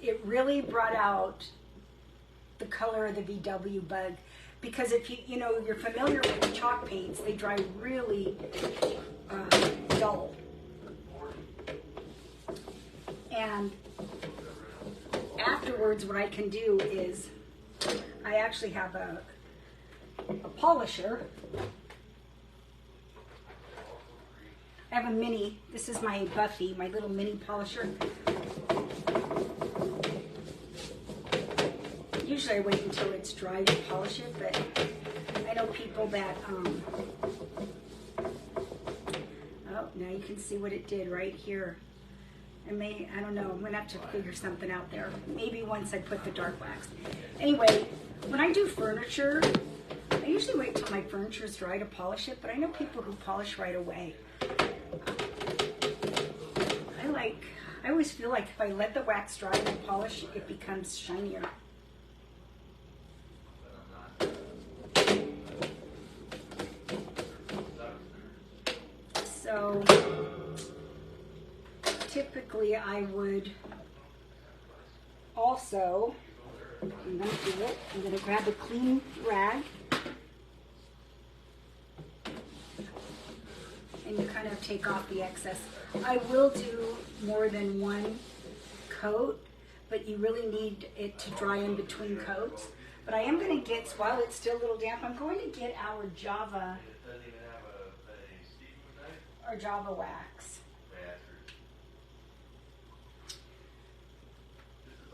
It really brought out the color of the VW bug, because if you know you're familiar with chalk paints, they dry really dull. And afterwards, what I can do is I actually have a polisher. I have a mini. This is my Buffy, my little mini polisher. Usually I wait until it's dry to polish it, but I know people that, oh, now you can see what it did right here. I don't know, I'm gonna have to figure something out there. Maybe once I put the dark wax. Anyway, When I do furniture, I usually wait till my furniture is dry to polish it, but I know people who polish right away. I always feel like if I let the wax dry and polish, it becomes shinier. So typically I would also, I'm going to do it, I'm going to grab a clean rag and you kind of take off the excess. I will do more than one coat, but you really need it to dry in between coats. But I am going to get, while it's still a little damp, I'm going to get our Java wax.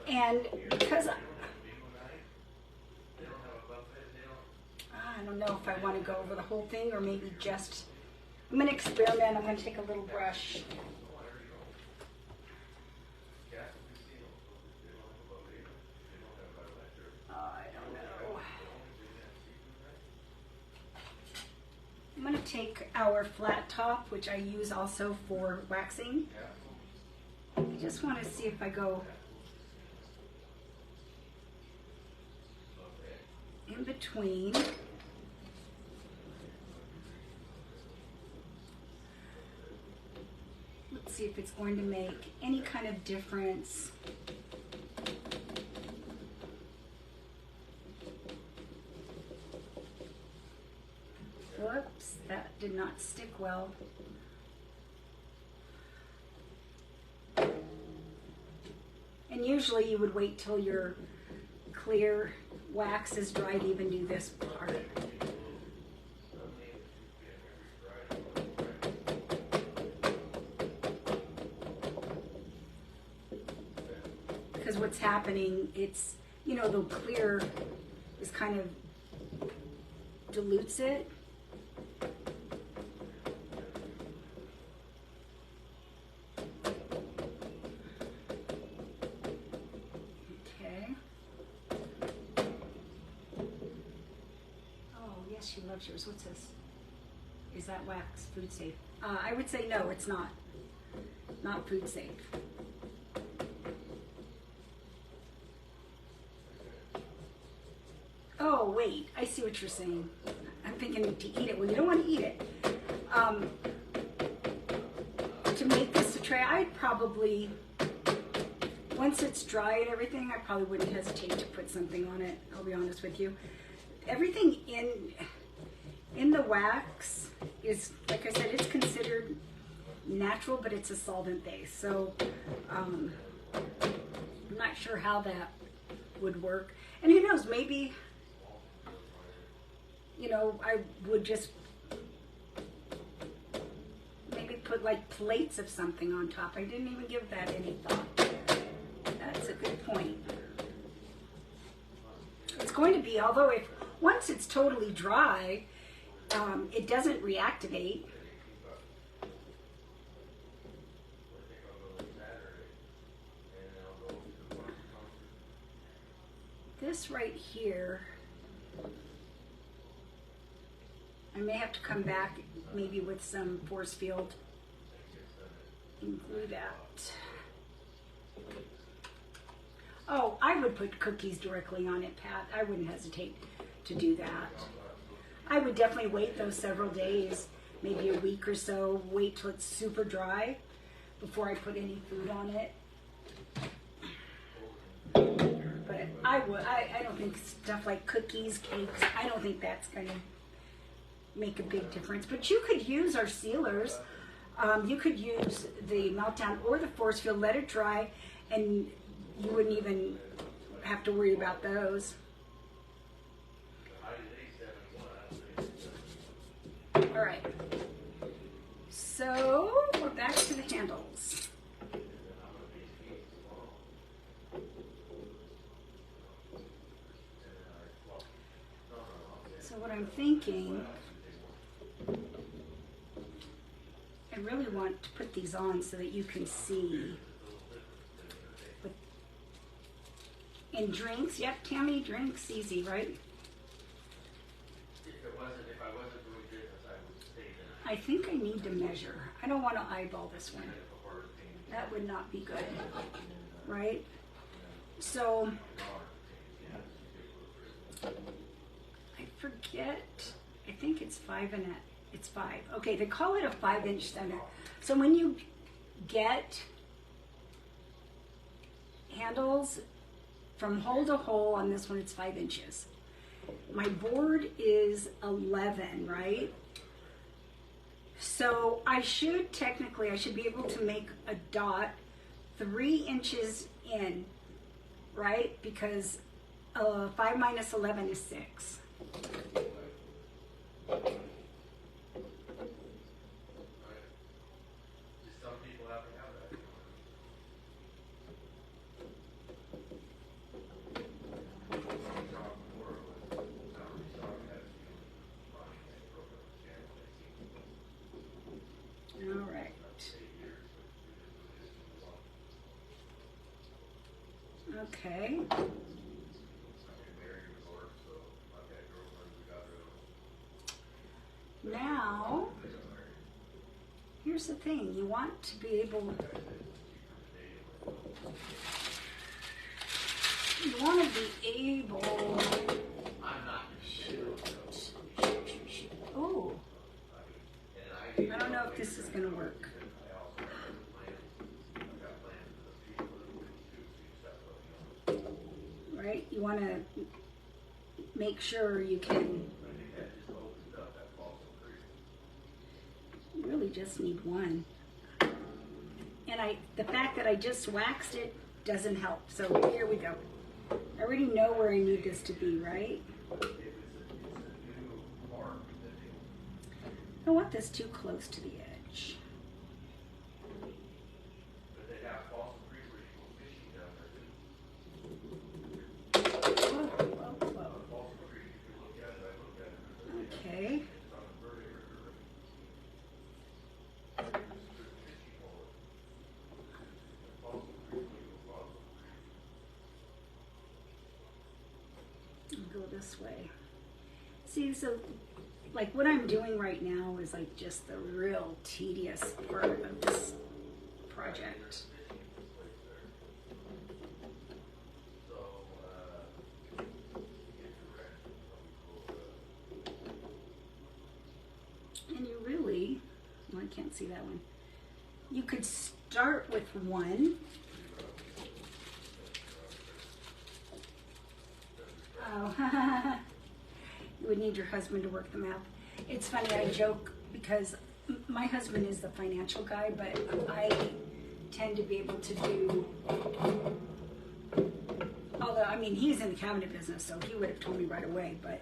And because I don't know if I want to go over the whole thing or maybe just, I'm going to experiment. I'm going to take a little brush. I don't know. I'm going to take our flat top, which I use also for waxing. I just want to see if I go in between. Let's see if it's going to make any kind of difference. Whoops, that did not stick well. And usually you would wait till your clear wax is dry to even do this part. Because what's happening, it's, you know, the clear is kind of dilutes it. She loves yours. What's this? Is that wax food safe? I would say no, it's not. Not food safe. Oh, wait. I see what you're saying. I'm thinking to eat it. Well, you don't want to eat it. To make this a tray, I'd probably, once it's dry and everything, I probably wouldn't hesitate to put something on it. I'll be honest with you. Everything in the wax is, like I said, it's considered natural, but it's a solvent base. So I'm not sure how that would work. And who knows, maybe, you know, I would just maybe put like plates of something on top. I didn't even give that any thought. That's a good point. It's going to be, although if once it's totally dry, it doesn't reactivate. This right here, I may have to come back maybe with some force field and glue that. Oh, I would put cookies directly on it, Pat. I wouldn't hesitate to do that. I would definitely wait those several days, maybe a week or so, wait till it's super dry before I put any food on it. But I don't think stuff like cookies, cakes, I don't think that's going to make a big difference. But you could use our sealers. You could use the meltdown or the force field, let it dry, and you wouldn't even have to worry about those. All right, so we're back to the handles. So what I'm thinking, I really want to put these on so that you can see. And drinks, yep, Tammy, drinks, easy, right? If I wasn't doing business, I would stay there. I think I need to measure. I don't want to eyeball this one. Kind of a hard thing. That would not be good, right? So, I forget, I think it's 5 and it's 5. Okay, they call it a 5-inch center. So when you get handles from hole to hole on this one, it's 5 inches. My board is 11, right? So I should be able to make a dot 3 inches in, right? Because 5 minus 11 is 6. Some people have to have that. All right. Okay. Now, here's the thing. You want to be able, I'm not oh, I don't know if this is going to work. Right? You want to make sure you can. You really just need one. And the fact that I just waxed it doesn't help. So here we go. I already know where I need this to be, right? I don't want this too close to the edge. Whoa, whoa, whoa. Okay. Go this way. See, so like what I'm doing right now is like just the real tedious part of this project. And you really, well, I can't see that one. You could start with one. Oh, you would need your husband to work the math. It's funny, I joke because my husband is the financial guy, but I tend to be able to do, although, I mean, he's in the cabinet business, so he would have told me right away, but,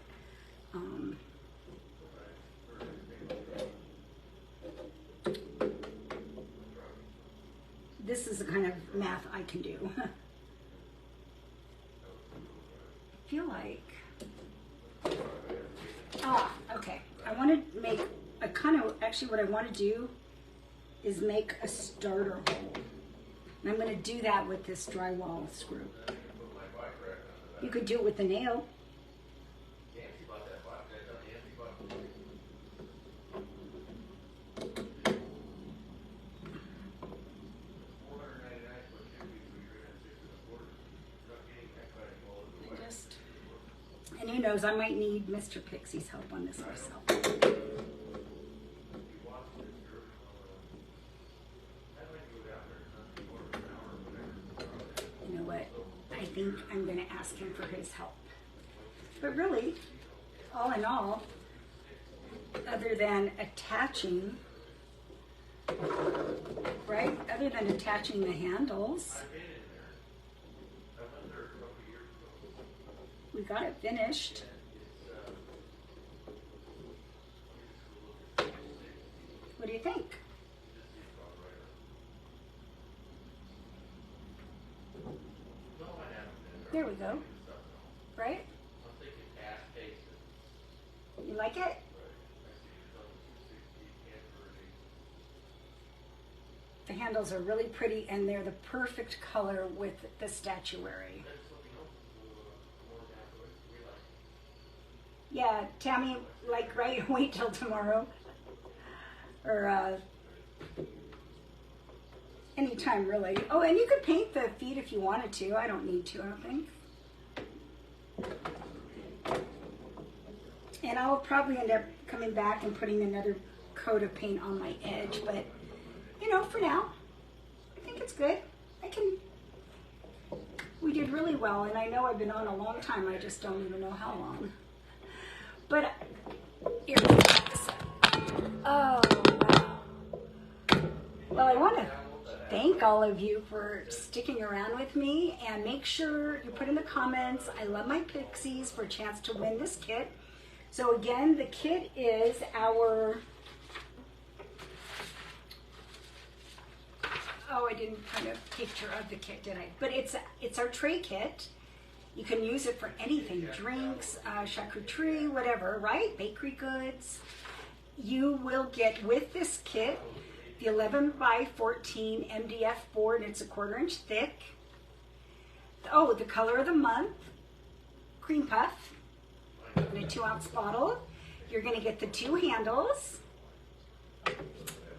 this is the kind of math I can do. I feel like, okay. I want to make actually what I want to do is make a starter hole. And I'm going to do that with this drywall screw. You could do it with the nail. And who knows, I might need Mr. Pixie's help on this myself. You know what? I think I'm going to ask him for his help. But really, all in all, other than attaching, right? Other than attaching the handles, we got it finished. What do you think? There we go. Right? You like it? The handles are really pretty and they're the perfect color with the statuary. Yeah, Tammy, like, right, wait till tomorrow. Or, anytime, really. Oh, and you could paint the feet if you wanted to. I don't need to, I don't think. And I'll probably end up coming back and putting another coat of paint on my edge, but, you know, for now, I think it's good. We did really well, and I know I've been on a long time. I just don't even know how long. But, here, oh, wow. Well, I want to thank all of you for sticking around with me, and make sure you put in the comments, I love my pixies, for a chance to win this kit. So again, the kit is our, oh, I didn't put a picture of the kit, did I? But it's our tray kit. You can use it for anything, drinks, charcuterie, whatever, right? Bakery goods. You will get with this kit the 11 by 14 MDF board, and it's a 1/4 inch thick. Oh, the color of the month, cream puff, in a 2-ounce bottle. You're going to get the 2 handles.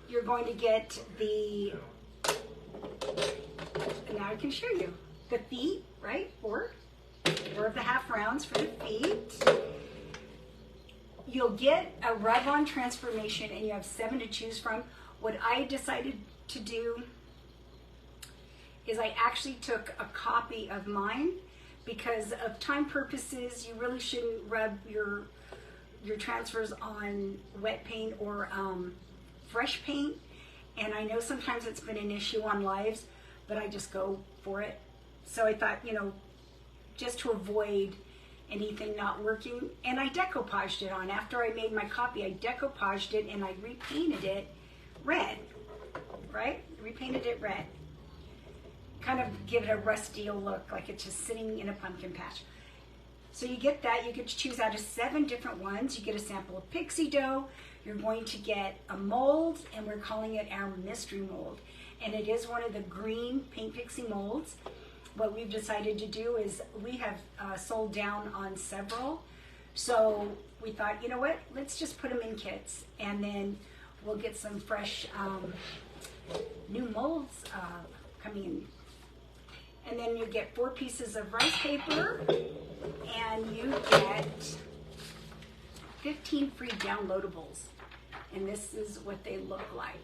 You're going to get the, now I can show you, the feet, right? 4 of the half rounds for the feet. You'll get a rub-on transformation, and you have 7 to choose from. What I decided to do is I actually took a copy of mine, because of time purposes, you really shouldn't rub your transfers on wet paint or fresh paint. And I know sometimes it's been an issue on lives, but I just go for it. So I thought, you know, just to avoid anything not working, and I decoupaged it on. After I made my copy, I decoupaged it and I repainted it red, right? Repainted it red. Kind of give it a rusty look, like it's just sitting in a pumpkin patch. So you get that. You get to choose out of 7 different ones. You get a sample of pixie dough. You're going to get a mold, and we're calling it our mystery mold. And it is one of the green Paint Pixie molds. What we've decided to do is we have sold down on several. So we thought, you know what, let's just put them in kits, and then we'll get some fresh new molds coming in. And then you get 4 pieces of rice paper, and you get 15 free downloadables. And this is what they look like.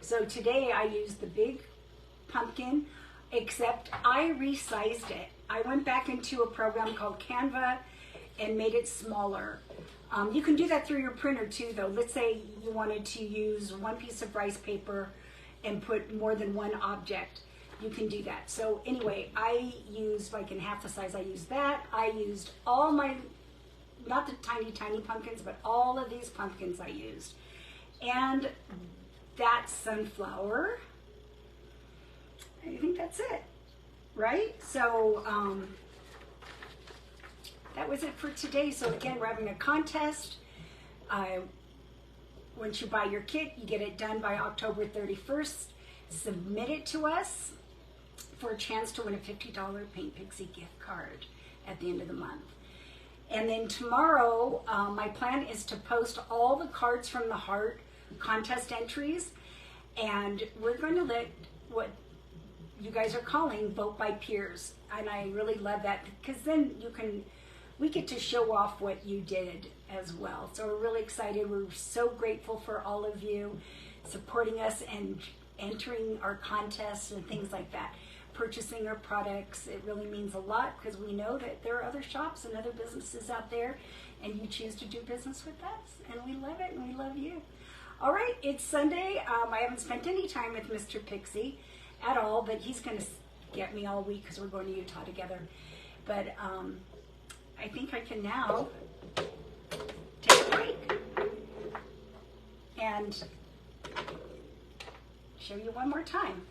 So today I used the big pumpkin, except I resized it. I went back into a program called Canva and made it smaller. You can do that through your printer too, though. Let's say you wanted to use 1 piece of rice paper and put more than 1 object. You can do that. So anyway, I used, like in half the size, I used that. I used all my, not the tiny, tiny pumpkins, but all of these pumpkins I used. And that sunflower, I think that's it, right? So that was it for today. So again, we're having a contest. Once you buy your kit, you get it done by October 31st. Submit it to us for a chance to win a $50 Paint Pixie gift card at the end of the month. And then tomorrow, my plan is to post all the cards from the heart contest entries, and we're going to let what you guys are calling vote by peers. And I really love that, because then we get to show off what you did as well. So we're really excited. We're so grateful for all of you supporting us and entering our contests and things like that, purchasing our products. It really means a lot, because we know that there are other shops and other businesses out there, and you choose to do business with us, and we love it, and we love you. All right, it's Sunday. I haven't spent any time with Mr. Pixie at all, but he's going to get me all week because we're going to Utah together. But I think I can now take a break and show you one more time,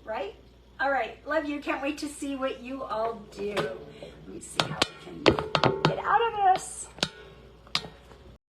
right? All right, love you. Can't wait to see what you all do. Let me see how we can get out of this.